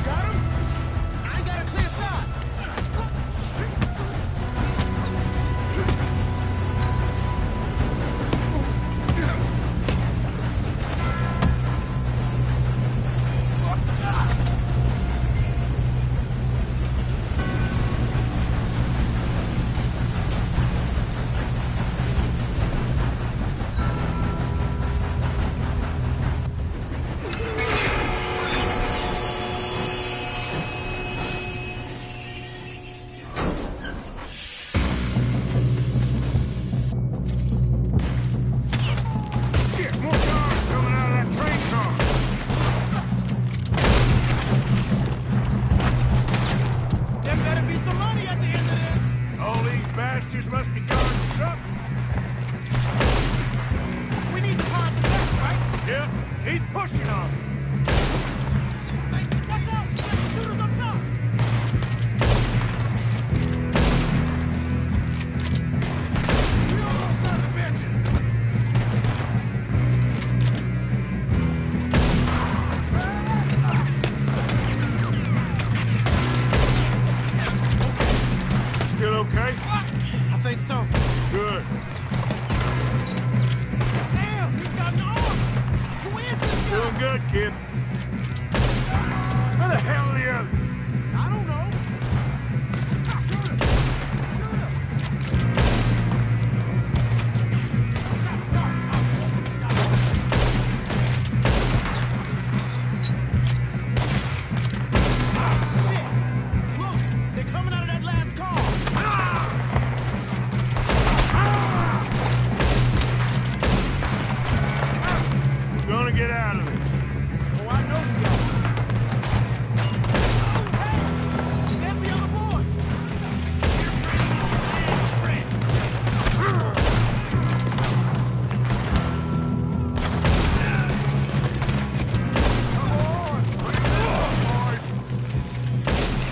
Got him? I ain't got a clear shot. Shit, more cars coming out of that train car. There better be some money at the end of this. All these bastards must be guarding something. We need the car at the back, right? Yep, keep pushing on. Hey, watch out! There's shooters up top! You little son of a bitch! Still okay? I think so. Good. Damn, he's got an arm! Who is this guy? Doing good, kid. Where the hell are the others? I don't know. Shit! Look, they're coming out of that last car. We're gonna get out of this. Oh, I know we are. Oh, hey! There's the other boy!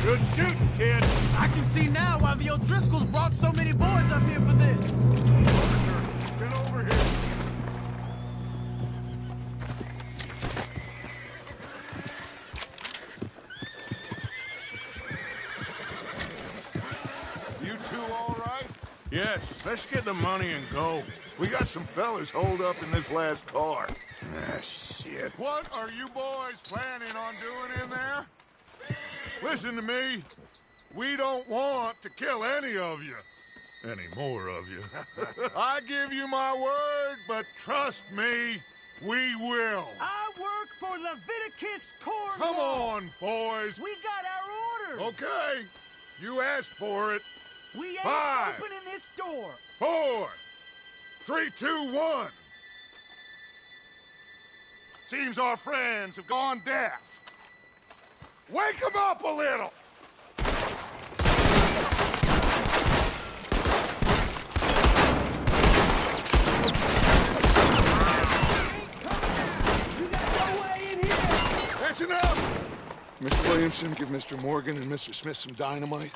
Good shooting, kid. I can see now why the O'Driscolls brought so many boys up here for this. Get over here. You two all right? Yes, let's get the money and go. We got some fellas holed up in this last car. Ah, shit. What are you boys planning on doing in there? Listen to me. We don't want to kill any of you. Any more of you. I give you my word, but trust me, we will. I work for Leviticus Cornwall. Come on, boys. We got our orders. Okay. You asked for it. We ain't 5, opening this door. 4, 3, 2, 1. Seems our friends have gone deaf. Wake them up a little. That's enough! Mr. Williamson, give Mr. Morgan and Mr. Smith some dynamite.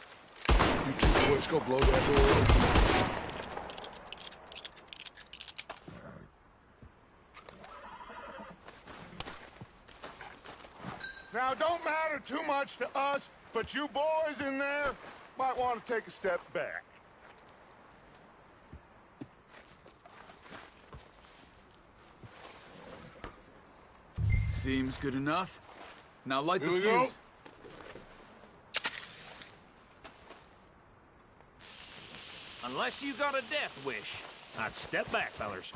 You two boys go blow that door open. Now, don't matter too much to us, but you boys in there might want to take a step back. Seems good enough. Now light the Here we fuse. go. Unless you got a death wish, I'd step back, fellers.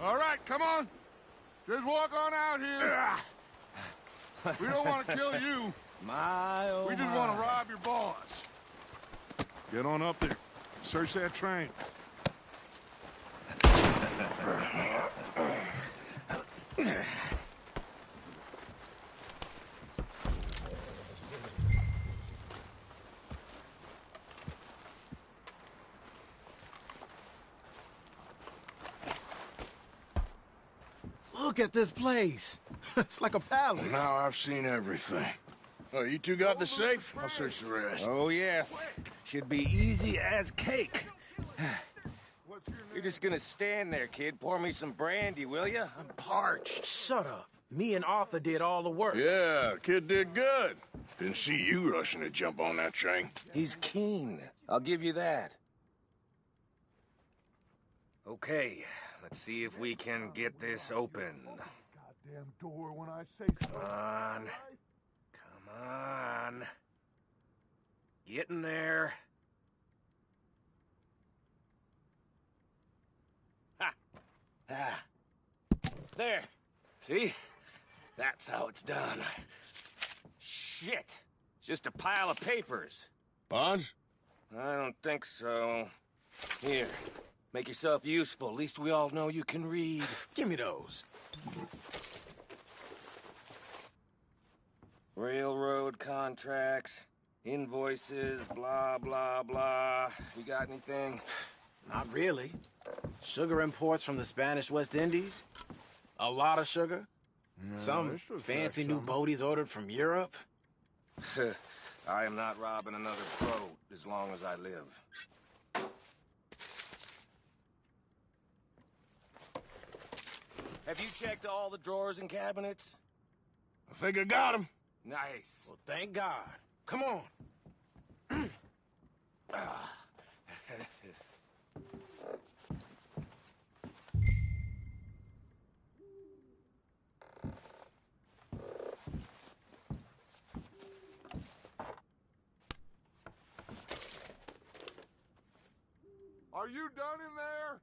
All right, come on. Just walk on out here. We don't want to kill you. My, oh We just want to rob your boss. Get on up there. Search that train. Look at this place. It's like a palace. Now I've seen everything. Oh, you two got the safe? I'll search the rest. Oh, yes. Should be easy as cake. You're just gonna stand there, kid. Pour me some brandy, will you? I'm parched. Shut up. Me and Arthur did all the work. Yeah, kid did good. Didn't see you rushing to jump on that train. He's keen. I'll give you that. Okay, let's see if we can get this open. Goddamn door when I say so. Come on. Come on. Get in there. Ha! Ah. There. See? That's how it's done. Shit. It's just a pile of papers. Bonds? I don't think so. Here. Make yourself useful. At least we all know you can read. Give me those. Railroad contracts, invoices, blah, blah, blah. You got anything? Not really. Sugar imports from the Spanish West Indies. A lot of sugar. Some fancy new boaties ordered from Europe. I am not robbing another boat as long as I live. Have you checked all the drawers and cabinets? I think I got him. Nice. Well, thank God. Come on. Are you done in there?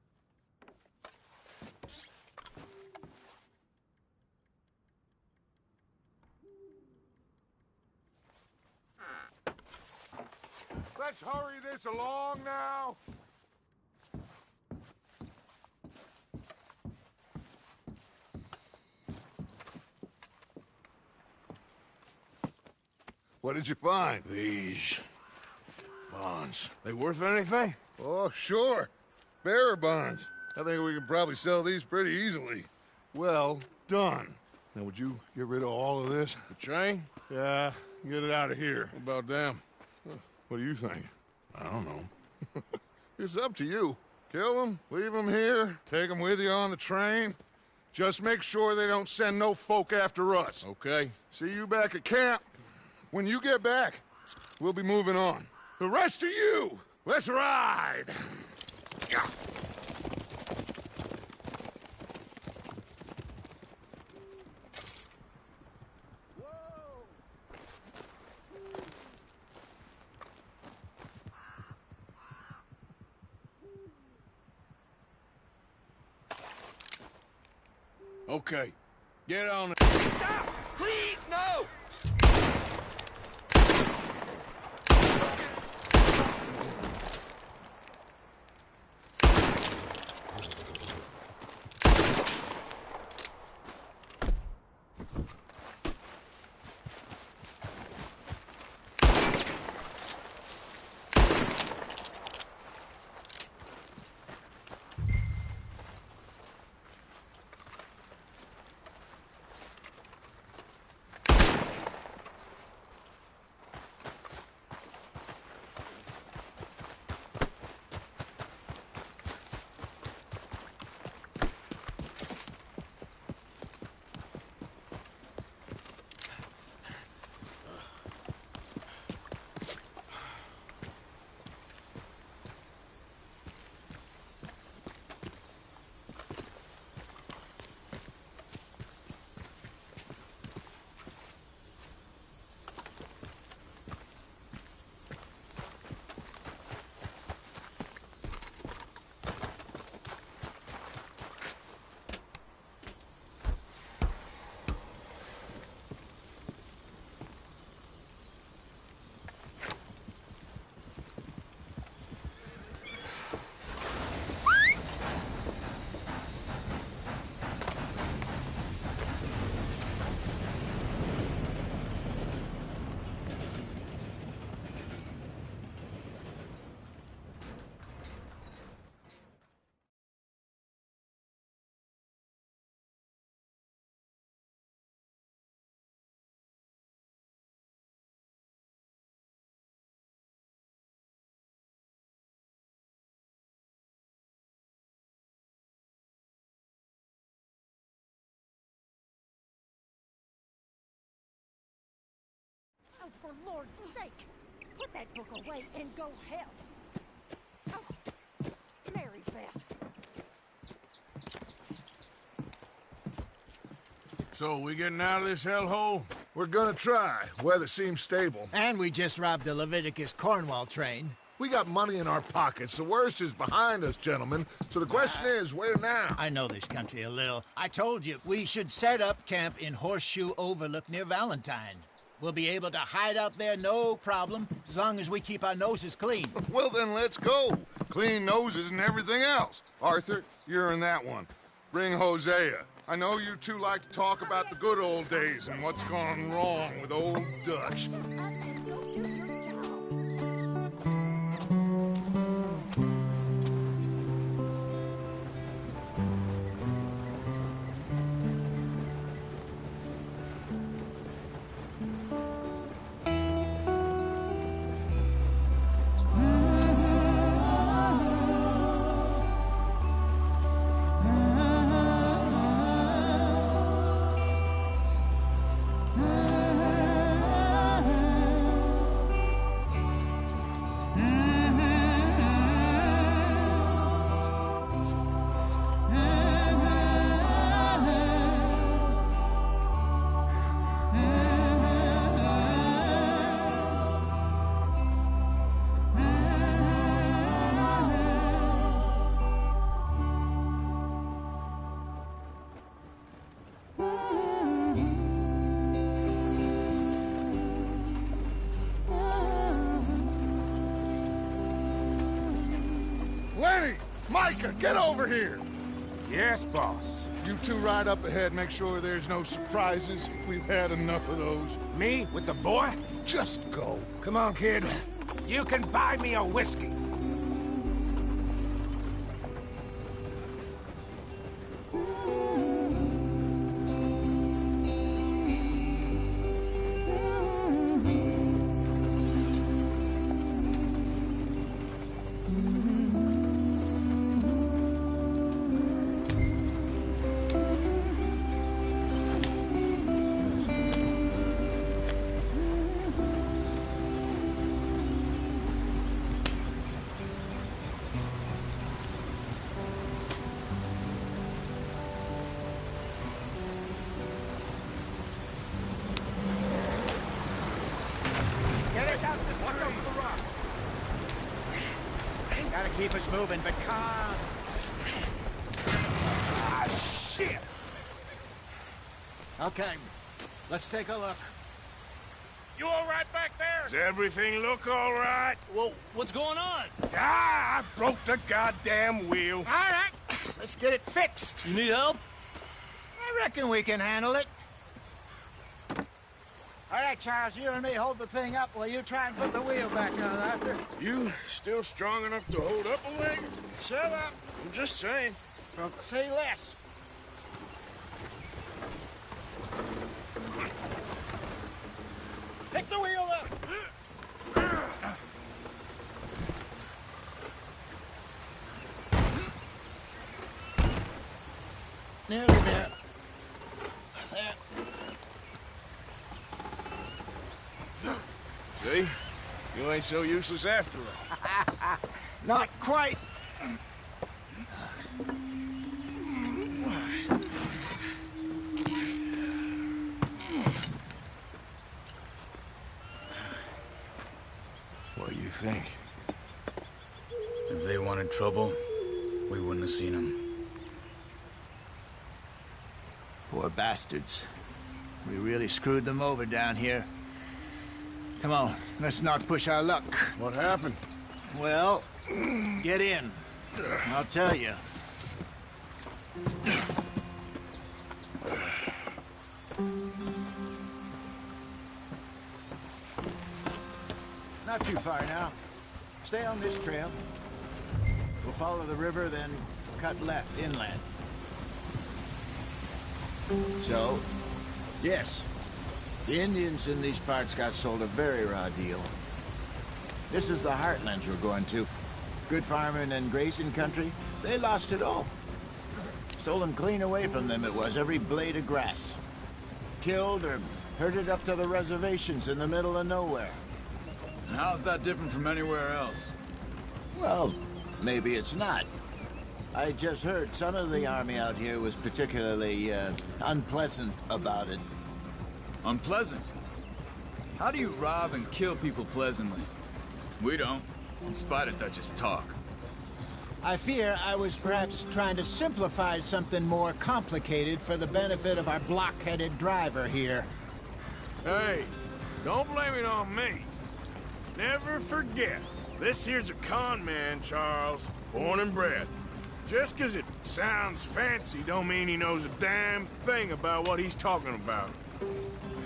Let's hurry this along now. What did you find? These bonds. They worth anything? Oh, sure. Bearer bonds. I think we can probably sell these pretty easily. Well done. Now, would you get rid of all of this? The train? Yeah, get it out of here. What about them? What do you think? I don't know. It's up to you. Kill them, leave them here, take them with you on the train. Just make sure they don't send no folk after us. Okay. See you back at camp. When you get back, we'll be moving on. The rest of you, let's ride! Okay. Get on it. Stop! Please, no! for Lord's sake! Put that book away and go help! Oh, Mary Beth. So, we getting out of this hellhole? We're gonna try. Weather seems stable. And we just robbed the Leviticus Cornwall train. We got money in our pockets. The worst is behind us, gentlemen. So the question is, where now? I know this country a little. I told you, we should set up camp in Horseshoe Overlook near Valentine. We'll be able to hide out there, no problem, as long as we keep our noses clean. Well, then let's go. Clean noses and everything else. Arthur, you're in that one. Bring Hosea. I know you two like to talk about the good old days and what's gone wrong with old Dutch. Micah, get over here! Yes, boss. You two ride up ahead, make sure there's no surprises. We've had enough of those. Me? With the boy? Just go. Come on, kid. You can buy me a whiskey. Gotta keep us moving, but calm. Ah, shit! Okay, let's take a look. You all right back there? Does everything look all right? Well, what's going on? Ah, I broke the goddamn wheel. All right, let's get it fixed. You need help? I reckon we can handle it. All right, Charles, you and me hold the thing up while you try and put the wheel back on, Arthur. You still strong enough to hold up a wagon? Shut up. I'm just saying. Well, say less. Pick the wheel up. Nearly there. There. See? You ain't so useless after all. Not quite. What do you think? If they wanted trouble, we wouldn't have seen them. Poor bastards. We really screwed them over down here. Come on, let's not push our luck. What happened? Well, get in. I'll tell you. Not too far now. Stay on this trail. We'll follow the river, then cut left inland. So, yes, the Indians in these parts got sold a very raw deal. This is the heartlands we're going to. Good farming and grazing country, they lost it all. Stolen clean away from them it was, every blade of grass. Killed or Herded up to the reservations in the middle of nowhere. And how's that different from anywhere else? Well, maybe it's not. I just heard some of the army out here was particularly, unpleasant about it. Unpleasant? How do you rob and kill people pleasantly? We don't, in spite of Dutch's talk. I fear I was perhaps trying to simplify something more complicated for the benefit of our block-headed driver here. Hey, don't blame it on me. Never forget, this here's a con man, Charles, born and bred. Just 'cause it sounds fancy don't mean he knows a damn thing about what he's talking about.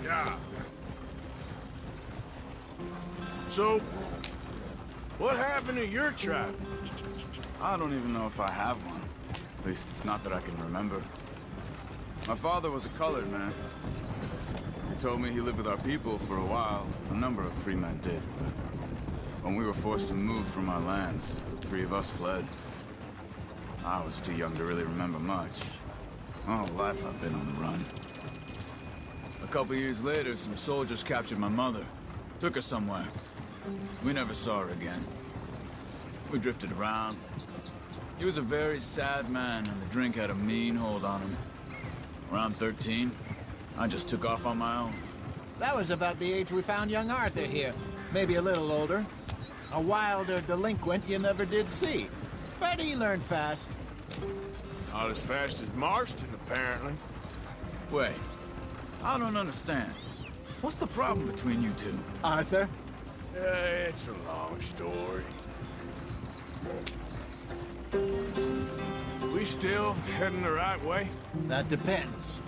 Yeah. So, what happened to your tribe? I don't even know if I have one. At least, not that I can remember. My father was a colored man. He told me he lived with our people for a while. A number of free men did, but when we were forced to move from our lands, the three of us fled. I was too young to really remember much. My whole life I've been on the run. A couple years later, some soldiers captured my mother. Took her somewhere. We never saw her again. We drifted around. He was a very sad man, and the drink had a mean hold on him. Around 13, I just took off on my own. That was about the age we found young Arthur here. Maybe a little older. A wilder delinquent you never did see. But he learned fast. Not as fast as Marston, apparently. Wait, I don't understand. What's the problem between you two? Arthur? It's a long story. We still heading the right way? That depends.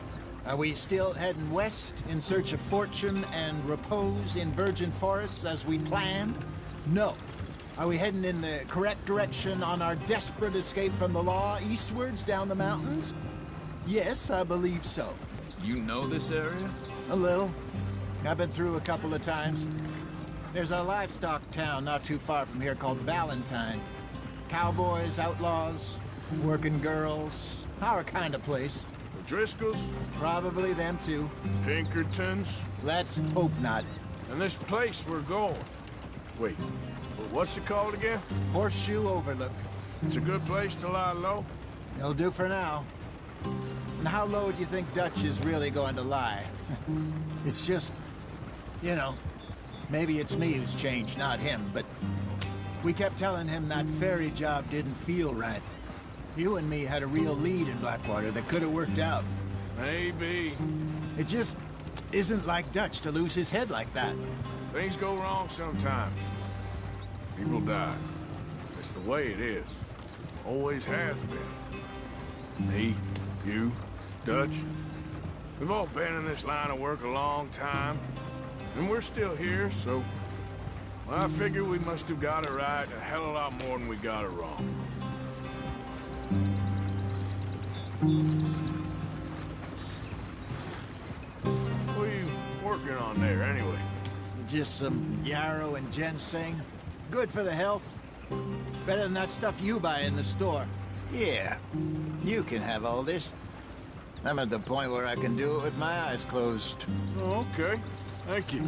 Are we still heading west in search of fortune and repose in virgin forests as we planned? No. Are we heading in the correct direction on our desperate escape from the law eastwards down the mountains? Yes, I believe so. You know this area? A little. I've been through a couple of times. There's a livestock town not too far from here called Valentine. Cowboys, outlaws, working girls, our kind of place. The Driscolls? Probably them too. Pinkertons? Let's hope not. And this place we're going. Wait, what's it called again? Horseshoe Overlook. It's a good place to lie low? It'll do for now. And how low do you think Dutch is really going to lie? It's just, you know, maybe it's me who's changed, not him, but we kept telling him that ferry job didn't feel right. You and me had a real lead in Blackwater that could have worked out. Maybe. It just isn't like Dutch to lose his head like that. Things go wrong sometimes. People die. It's the way it is. Always has been. Me, you, Dutch. We've all been in this line of work a long time. And we're still here, so... well, I figure we must have got it right a hell of a lot more than we got it wrong. What are you working on there, anyway? Just some yarrow and ginseng. Good for the health. Better than that stuff you buy in the store. Yeah, you can have all this. I'm at the point where I can do it with my eyes closed. Oh, okay. Thank you.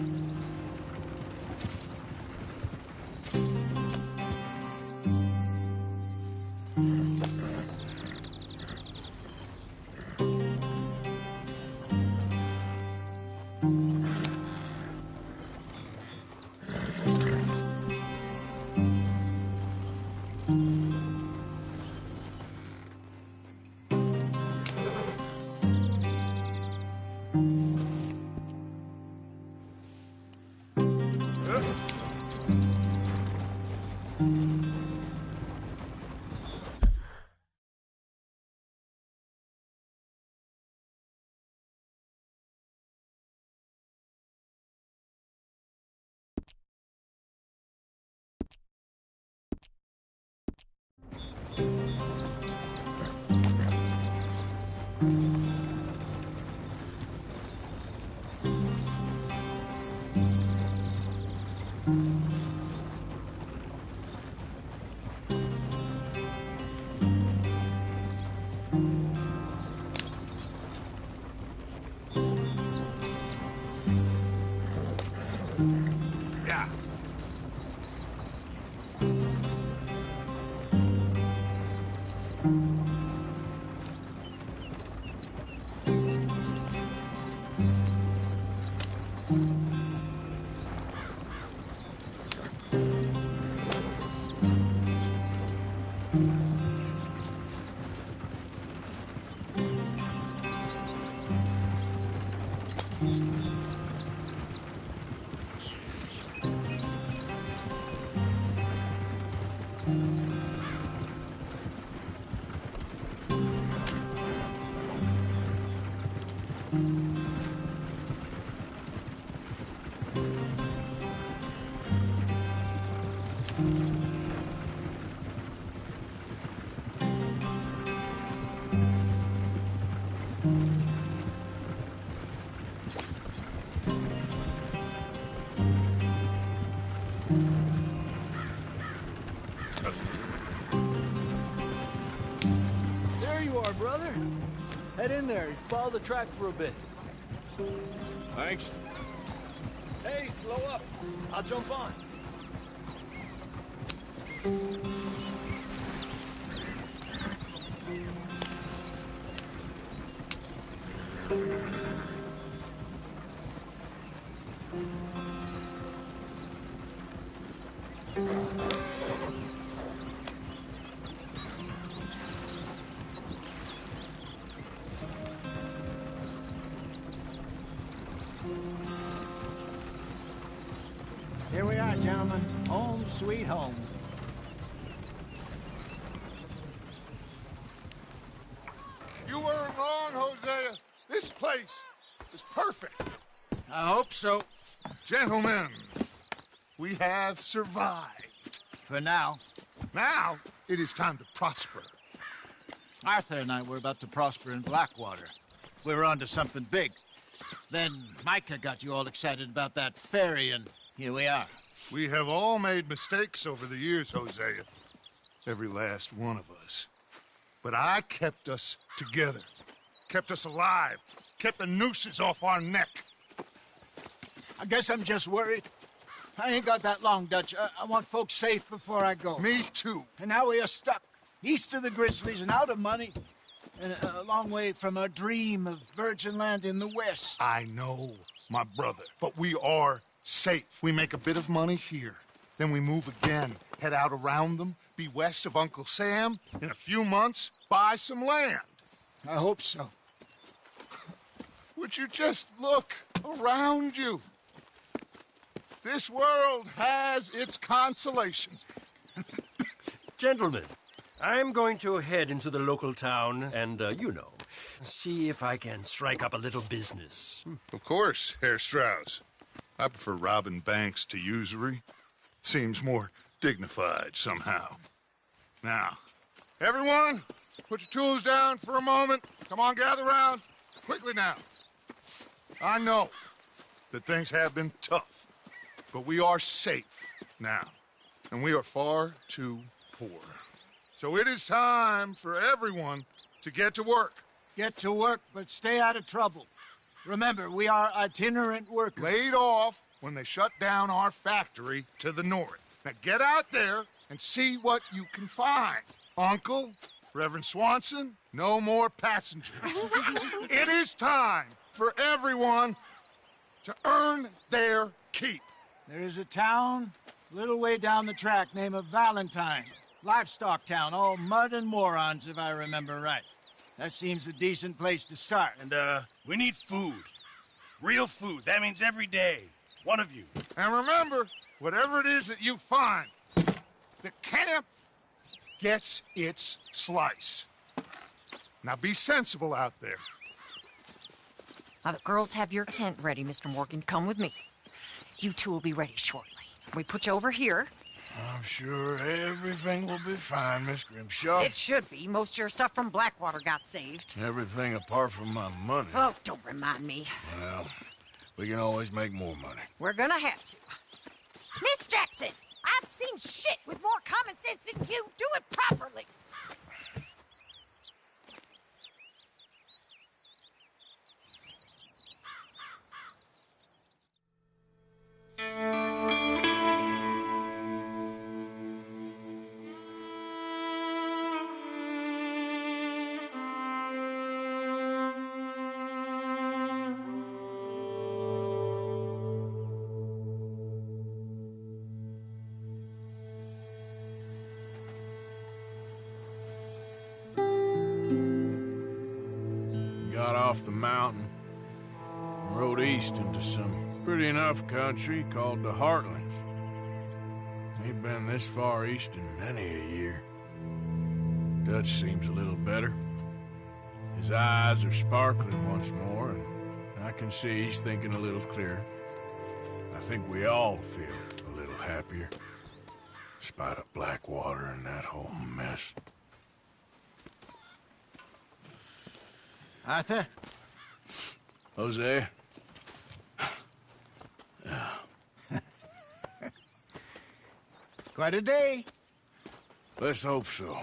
There you are, brother. Head in there. Follow the track for a bit. Thanks. Hey, slow up. I'll jump on. Here we are, gentlemen. Home sweet home. You weren't wrong, Hosea. This place is perfect. I hope so. Gentlemen, we have survived. For now. Now, it is time to prosper. Arthur and I were about to prosper in Blackwater. We were onto something big. Then Micah got you all excited about that ferry, and here we are. We have all made mistakes over the years, Hosea. Every last one of us. But I kept us together. Kept us alive. Kept the nooses off our neck. I guess I'm just worried. I ain't got that long, Dutch. I want folks safe before I go. Me too. And now we are stuck. East of the Grizzlies and out of money. And a long way from our dream of virgin land in the west. I know, my brother. But we are safe. We make a bit of money here. Then we move again. Head out around them. Be west of Uncle Sam. In a few months, buy some land. I hope so. Would you just look around you? This world has its consolations. Gentlemen, I'm going to head into the local town and, see if I can strike up a little business. Of course, Herr Strauss. I prefer robbing banks to usury. Seems more dignified somehow. Now, everyone, put your tools down for a moment. Come on, gather round. Quickly now. I know that things have been tough, but we are safe now, and we are far too poor. So it is time for everyone to get to work. Get to work, but stay out of trouble. Remember, we are itinerant workers. Laid off when they shut down our factory to the north. Now get out there and see what you can find. Uncle, Reverend Swanson, no more passengers. It is time for everyone to earn their keep. There is a town a little way down the track named Valentine. Livestock town, all mud and morons, if I remember right. That seems a decent place to start. And, we need food. Real food. That means every day. One of you. And remember, whatever it is that you find, the camp gets its slice. Now be sensible out there. Now, the girls have your tent ready, Mr. Morgan. Come with me. You two will be ready shortly. We put you over here. I'm sure everything will be fine, Miss Grimshaw. It should be. Most of your stuff from Blackwater got saved. Everything apart from my money. Oh, don't remind me. Well, we can always make more money. We're gonna have to. Miss Jackson, I've seen shit with more common sense than you. Do it properly. Got off the mountain, rode east into some pretty enough country called the Heartlands. Ain't been this far east in many a year. Dutch seems a little better. His eyes are sparkling once more, and I can see he's thinking a little clearer. I think we all feel a little happier, despite of Blackwater and that whole mess. Arthur? Jose? Quite a day. Let's hope so.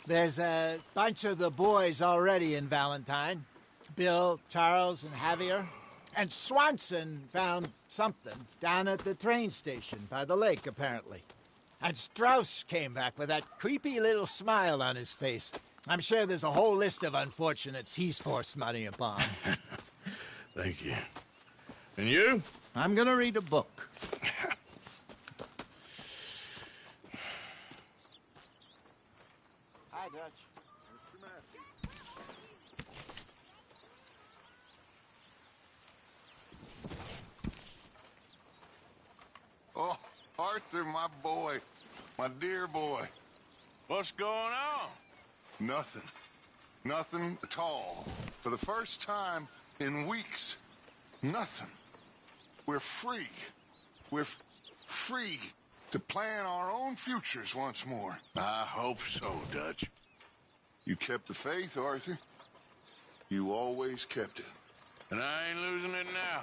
There's a bunch of the boys already in Valentine. Bill, Charles, and Javier. And Swanson found something down at the train station by the lake, apparently. And Strauss came back with that creepy little smile on his face. I'm sure there's a whole list of unfortunates he's forced money upon. Thank you. And you? I'm gonna read a book. Hi, Dutch. Mr. Matthews. Oh, Arthur, my boy. My dear boy. What's going on? Nothing. Nothing at all. For the first time in weeks, nothing. We're free. We're free to plan our own futures once more. I hope so, Dutch. You kept the faith, Arthur. You always kept it. And I ain't losing it now.